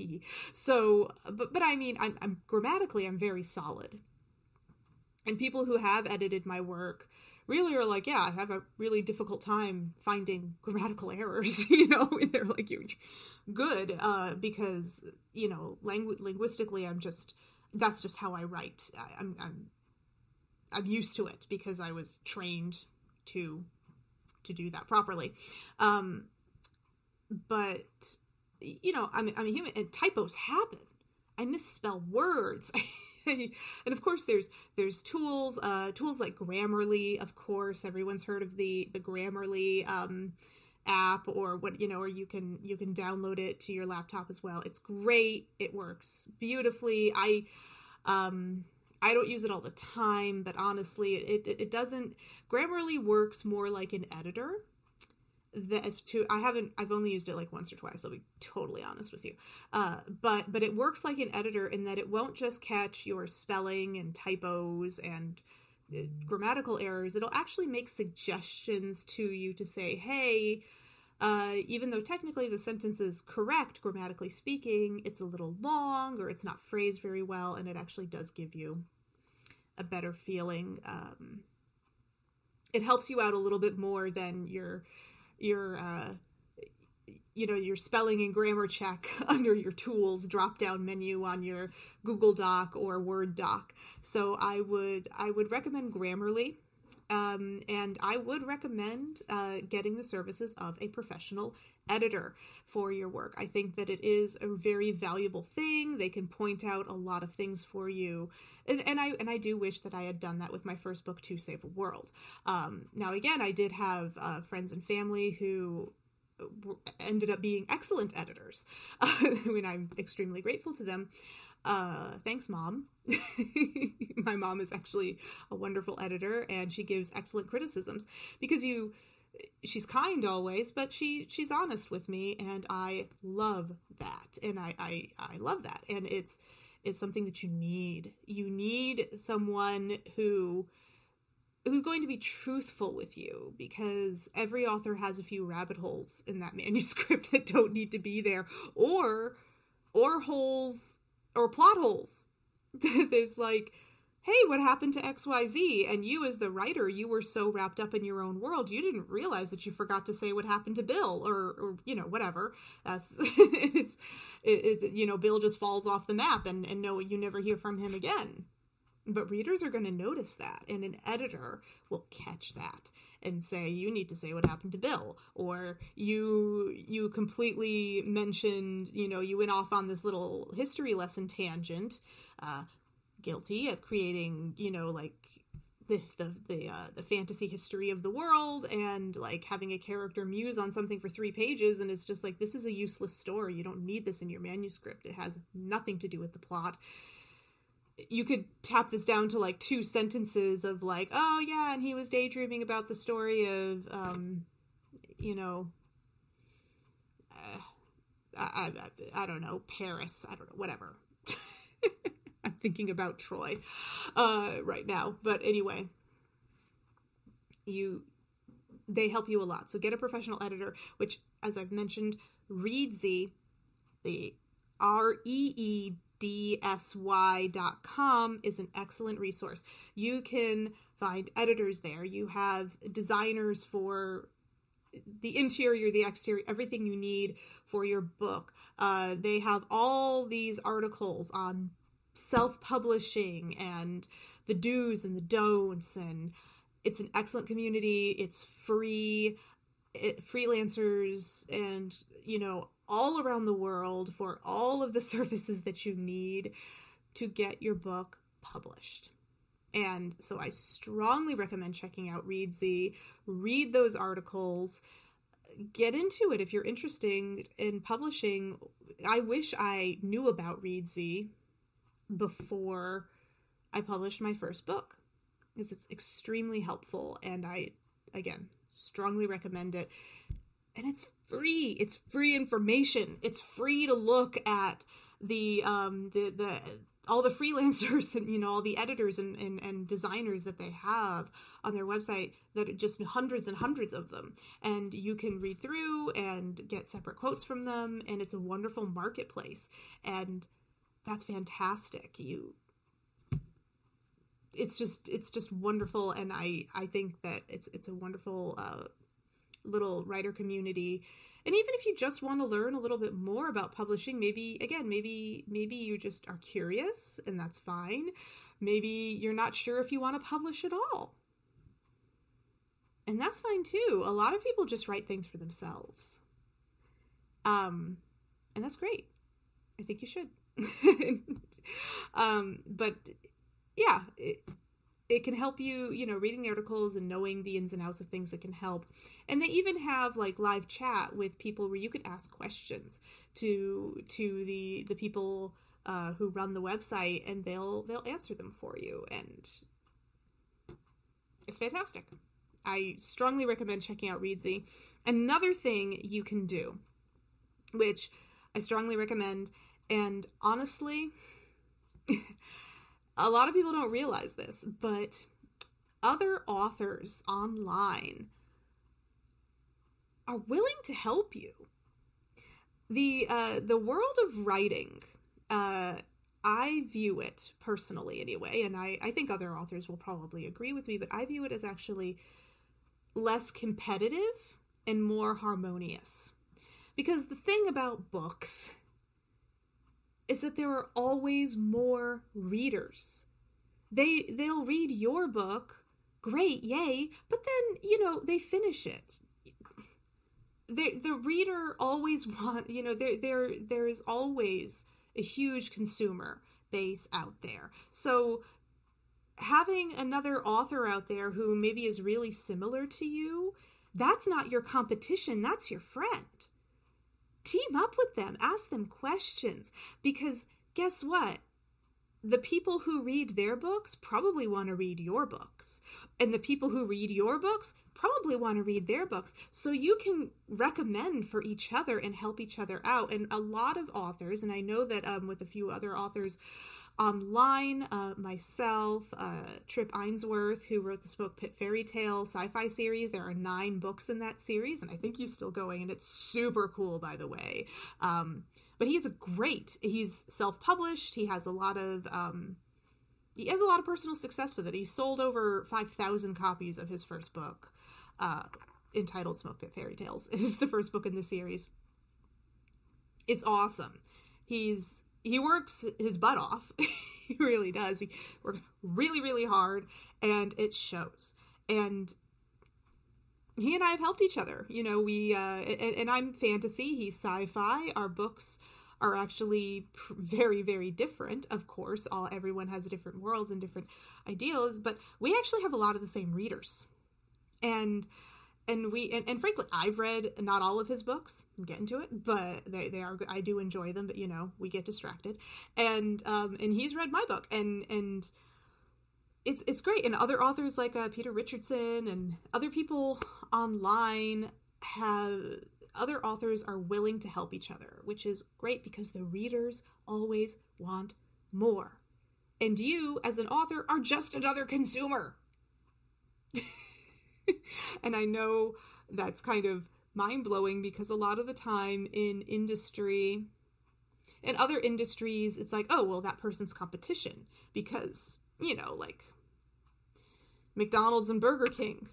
So, but I mean, I'm grammatically, I'm very solid. And people who have edited my work really are like, yeah, I have a really difficult time finding grammatical errors, you know, and they're like, you're good, because, you know, linguistically, that's just how I write. I'm used to it because I was trained to do that properly. But, you know, I'm a human, and typos happen. I misspell words. And of course there's tools like Grammarly. Of course, everyone's heard of the Grammarly app, or what, you know, or you can download it to your laptop as well. It's great. It works beautifully. I don't use it all the time, but honestly, it doesn't. Grammarly works more like an editor. I've only used it like once or twice, I'll be totally honest with you. But it works like an editor in that it won't just catch your spelling and typos and grammatical errors. It'll actually make suggestions to you to say, hey, even though technically the sentence is correct, grammatically speaking, it's a little long or it's not phrased very well, and it actually does give you a better feeling. It helps you out a little bit more than your spelling and grammar check under your tools drop-down menu on your Google Doc or Word doc. So I would recommend Grammarly, and I would recommend getting the services of a professional editor for your work. I think that it is a very valuable thing. They can point out a lot of things for you, and I do wish that I had done that with my first book, To Save the World. Now again, I did have friends and family who ended up being excellent editors, and I'm extremely grateful to them. Thanks, Mom. My mom is actually a wonderful editor, and she gives excellent criticisms because she's kind always, but she's honest with me, and I love that. And I love that. And it's something that you need. You need someone who's going to be truthful with you, because every author has a few rabbit holes in that manuscript that don't need to be there, or holes, or plot holes. There's like, hey, what happened to XYZ? And you as the writer, you were so wrapped up in your own world, you didn't realize that you forgot to say what happened to Bill, or you know, whatever. That's it's you know, Bill just falls off the map, and no, you never hear from him again. But readers are going to notice that, and an editor will catch that and say, you need to say what happened to Bill, or you completely mentioned, you know, you went off on this little history lesson tangent, guilty of creating, you know, like the fantasy history of the world, and like having a character muse on something for 3 pages, and it's just like, this is a useless story. You don't need this in your manuscript. It has nothing to do with the plot. You could tap this down to like 2 sentences of like, oh yeah, and he was daydreaming about the story of, you know, I don't know, Paris, I don't know, whatever. I'm thinking about Troy right now, but anyway, they help you a lot. So get a professional editor, which, as I've mentioned, Reedsy, the REEDSY.com is an excellent resource. You can find editors there. You have designers for the interior, the exterior, everything you need for your book. They have all these articles on self-publishing and the do's and the don'ts, and it's an excellent community. It's free. Freelancers and, you know, all around the world for all of the services that you need to get your book published. And so I strongly recommend checking out Reedsy. Read those articles. get into it if you're interested in publishing. I wish I knew about Reedsy before I published my first book, because it's extremely helpful, and I, again, strongly recommend it. And it's free. It's free information. It's free to look at the all the freelancers and, all the editors and designers that they have on their website, that are just hundreds and hundreds of them. And you can read through and get separate quotes from them. And it's a wonderful marketplace. And that's fantastic. It's just wonderful. And I think that it's a wonderful, little writer community. And even if you just want to learn a little bit more about publishing, maybe you just are curious, and that's fine. Maybe you're not sure if you want to publish at all, and that's fine too. A lot of people just write things for themselves, and that's great. I think you should. But yeah, it can help you, reading the articles and knowing the ins and outs of things that can help. And they even have like live chat with people where you could ask questions to the people who run the website, and they'll answer them for you. And it's fantastic. I strongly recommend checking out Reedsy. Another thing you can do, which I strongly recommend, and honestly, a lot of people don't realize this, but other authors online are willing to help you. The world of writing, I view it personally anyway, and I think other authors will probably agree with me, but I view it as actually less competitive and more harmonious. Because the thing about books is that there are always more readers. They'll read your book, great, yay, but then, they finish it. The reader always there is always a huge consumer base out there. So having another author out there who maybe is really similar to you, that's not your competition, that's your friend. Team up with them, ask them questions, because guess what? The people who read their books probably want to read your books, and the people who read your books probably want to read their books. So you can recommend for each other and help each other out. And a lot of authors, and I know that with a few other authors online, myself, Trip Ainsworth, who wrote the Smoke Pit Fairy Tale sci-fi series. There are 9 books in that series, and I think he's still going, and it's super cool, by the way. But he's self-published. He has a lot of personal success with it. He sold over 5,000 copies of his first book, entitled Smoke Pit Fairy Tales. It is the first book in the series. It's awesome. He works his butt off. He really does. He works really, really hard, and it shows. And he and I have helped each other. And I'm fantasy, he's sci-fi. Our books are actually very, very different. Of course, everyone has different worlds and different ideals, but we actually have a lot of the same readers. And frankly, I've read not all of his books. I'm getting to it, but they are. I do enjoy them, but we get distracted. And he's read my book, and it's great. And other authors like Peter Richardson and other people online other authors are willing to help each other, which is great because the readers always want more, and you as an author are just another consumer. And I know that's kind of mind-blowing, because a lot of the time in other industries, it's like, oh, well, that person's competition, because, like McDonald's and Burger King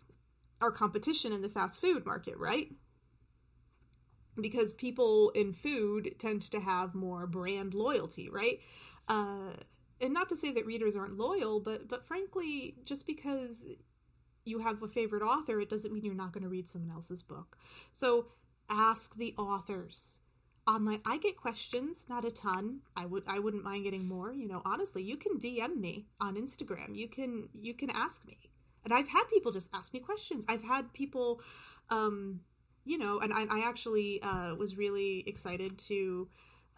are competition in the fast food market, right? Because people in food tend to have more brand loyalty, right? And not to say that readers aren't loyal, but frankly, just because you have a favorite author, it doesn't mean you're not going to read someone else's book. So ask the authors online. I get questions, not a ton. I wouldn't mind getting more. Honestly, you can DM me on Instagram. You can ask me. And I've had people just ask me questions. I've had people, and I actually was really excited to,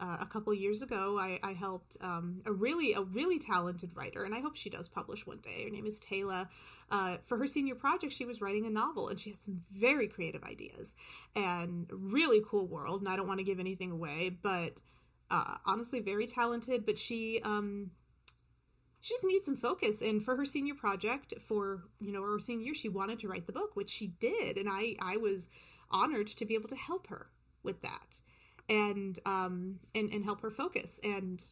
a couple years ago, I helped a really talented writer, and I hope she does publish one day. Her name is Taylor. For her senior project, she was writing a novel, and she has some very creative ideas and really cool world. And I don't want to give anything away, but honestly, very talented. But she just needs some focus. And for her senior project, for her senior year, she wanted to write the book, which she did, and I was honored to be able to help her with that. And help her focus. And,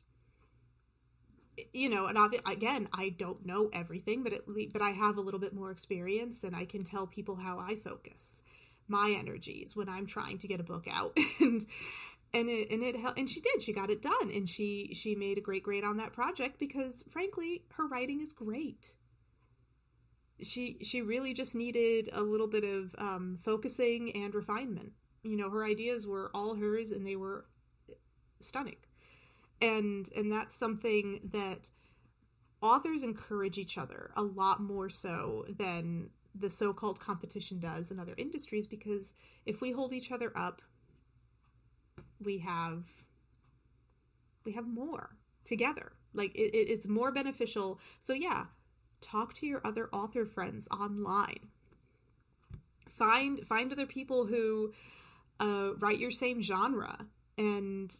again, I don't know everything, but I have a little bit more experience, and I can tell people how I focus my energies when I'm trying to get a book out. and she did. She got it done, and she made a great grade on that project because, frankly, her writing is great. She really just needed a little bit of focusing and refinement. Her ideas were all hers, and they were stunning. And that's something that authors encourage each other a lot more so than the so-called competition does in other industries, because if we hold each other up, we have more together. Like, it's more beneficial. So yeah, talk to your other author friends online. Find other people who write your same genre, and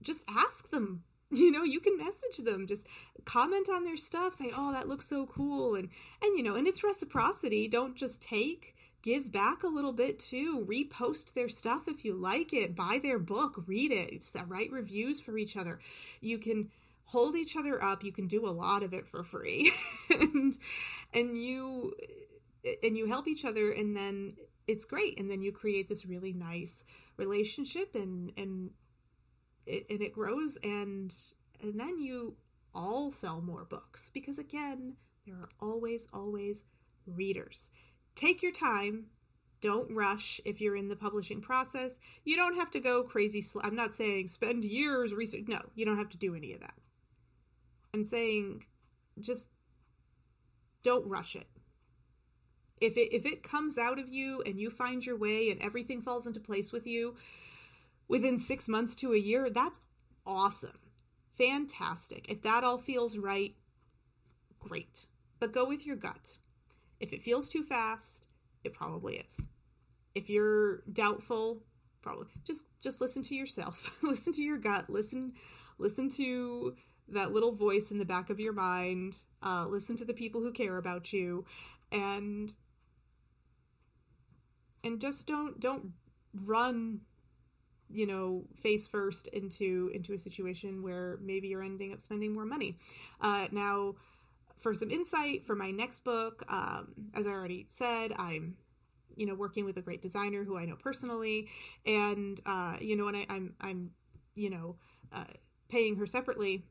just ask them. You can message them, just comment on their stuff, say, oh, that looks so cool. And it's reciprocity. Don't just take, give back a little bit too. Repost their stuff if you like it, buy their book, read it, write reviews for each other. You can hold each other up. You can do a lot of it for free. and you help each other, and then it's great. And then you create this really nice relationship, and it grows, and then you all sell more books, because again, there are always readers. Take your time. Don't rush if you're in the publishing process. You don't have to go crazy. I'm not saying spend years research. No, you don't have to do any of that. I'm saying just don't rush it. If it comes out of you and you find your way and everything falls into place with you within 6 months to a year, that's awesome. Fantastic. If that all feels right, great. But go with your gut. If it feels too fast, it probably is. If you're doubtful, probably just listen to yourself. Listen to your gut. Listen to that little voice in the back of your mind. Listen to the people who care about you, and just don't run, face first into a situation where maybe you're ending up spending more money. Now, for some insight for my next book, as I already said, I'm working with a great designer who I know personally, and and I'm paying her separately.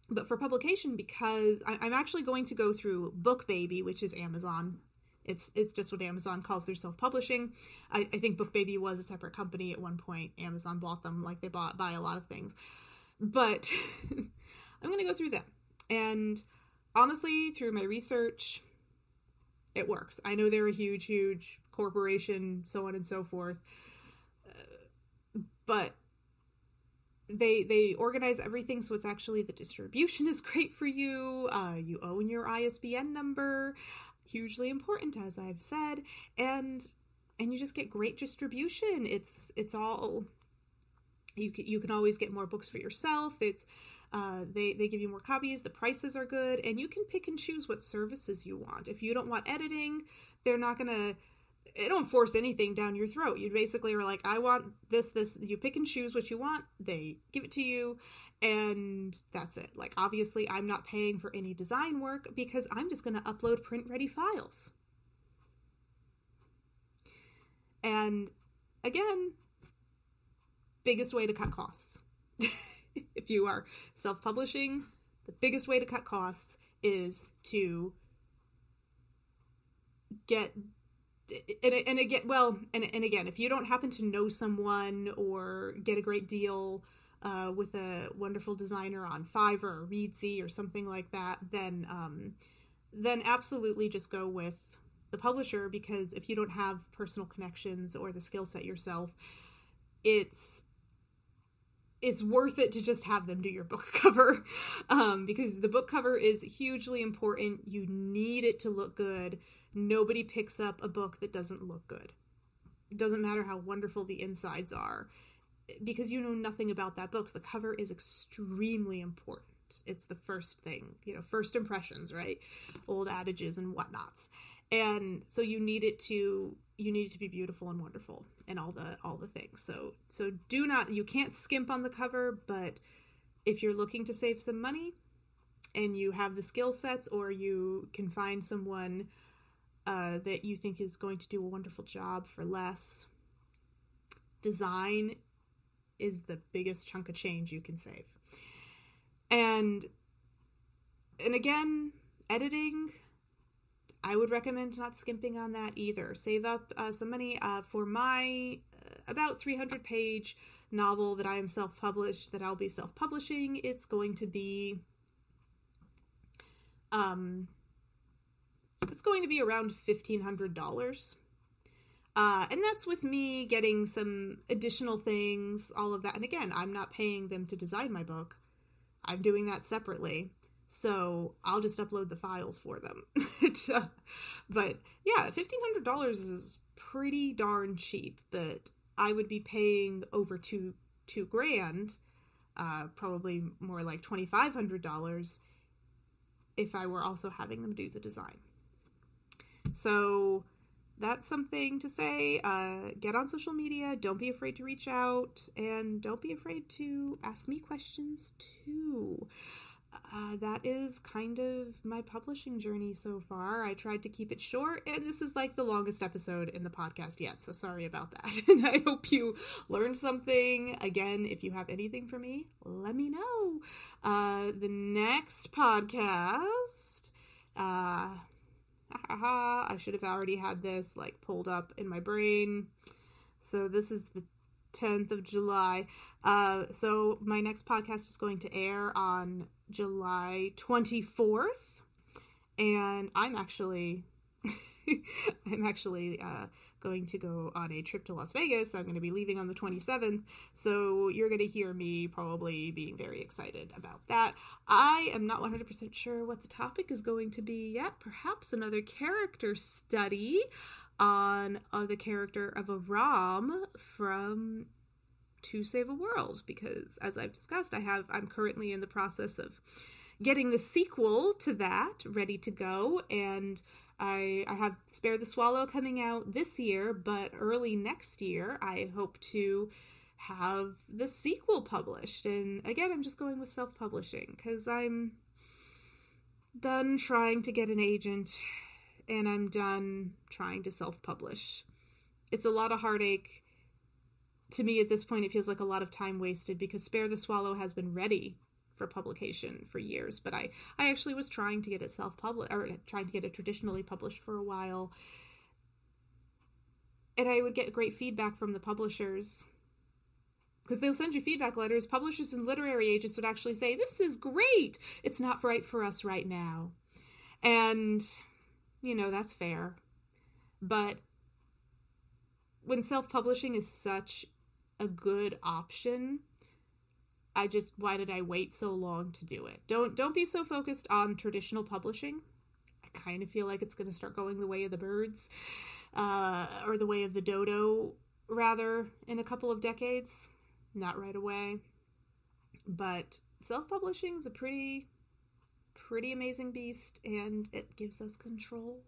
But for publication, because I'm actually going to go through BookBaby, which is Amazon. It's just what Amazon calls their self-publishing. I think BookBaby was a separate company at one point. Amazon bought them, like they buy a lot of things. But I'm going to go through them. And honestly, through my research, it works. I know they're a huge corporation, so on and so forth. But they organize everything, so it's actually, the distribution is great for you. You own your ISBN number. Hugely important, as I've said, and you just get great distribution. It's all, you can always get more books for yourself. It's they give you more copies. The prices are good, and you can pick and choose what services you want. If you don't want editing, they don't force anything down your throat. You basically are like, I want this. You pick and choose what you want. They give it to you, and that's it. Like, obviously, I'm not paying for any design work because I'm just going to upload print-ready files. And again, biggest way to cut costs. If you are self-publishing, the biggest way to cut costs is to get... And again, if you don't happen to know someone or get a great deal with a wonderful designer on Fiverr or Reedsy or something like that, then absolutely just go with the publisher, because if you don't have personal connections or the skill set yourself, it's worth it to just have them do your book cover, because the book cover is hugely important. You need it to look good. Nobody picks up a book that doesn't look good. It doesn't matter how wonderful the insides are, because you know nothing about that book. The cover is extremely important. It's the first thing, first impressions, right? Old adages and whatnots. And so you need it to be beautiful and wonderful and all the things. So you can't skimp on the cover, but if you're looking to save some money and you have the skill sets, or you can find someone that you think is going to do a wonderful job for less, design is the biggest chunk of change you can save. And again, editing, I would recommend not skimping on that either. Save up some money for my about 300-page novel that I am that I'll be self-publishing. It's going to be around $1,500. And that's with me getting some additional things, all of that. And again, I'm not paying them to design my book. I'm doing that separately. So I'll just upload the files for them. But yeah, $1,500 is pretty darn cheap, but I would be paying over $2,000, probably more like $2,500 if I were also having them do the design. So that's something to say. Get on social media. Don't be afraid to reach out, and don't be afraid to ask me questions too. That is kind of my publishing journey so far. I tried to keep it short, and this is like the longest episode in the podcast yet, so sorry about that. And I hope you learned something. Again, if you have anything for me, let me know. The next podcast, I should have already had this pulled up in my brain. So this is the 10th of July. So my next podcast is going to air on July 24th, and I'm actually going to go on a trip to Las Vegas. I'm going to be leaving on the 27th, so you're going to hear me probably being very excited about that. I am not 100% sure what the topic is going to be yet. Perhaps another character study on the character of Aram from To Save a World, because as I've discussed, I'm currently in the process of getting the sequel to that ready to go, and I have Spare the Swallow coming out this year, but early next year I hope to have the sequel published. And again, I'm just going with self-publishing because I'm done trying to get an agent, and I'm done trying to self-publish. It's a lot of heartache. To me, at this point, it feels like a lot of time wasted, because Spare the Swallow has been ready for publication for years, but I actually was trying to get it self-published, or trying to get it traditionally published for a while, and I would get great feedback from the publishers, because they'll send you feedback letters. Publishers and literary agents would actually say, "This is great, it's not right for us right now," and that's fair, but when self-publishing is such a good option, why did I wait so long to do it? Don't be so focused on traditional publishing. I kind of feel like it's going to start going the way of the birds, or the way of the dodo, rather, in a couple of decades. Not right away. But self-publishing is a pretty amazing beast, and it gives us control.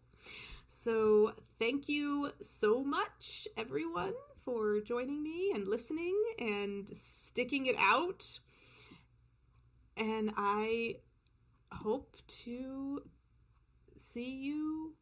So thank you so much, everyone, for joining me and listening and sticking it out. And I hope to see you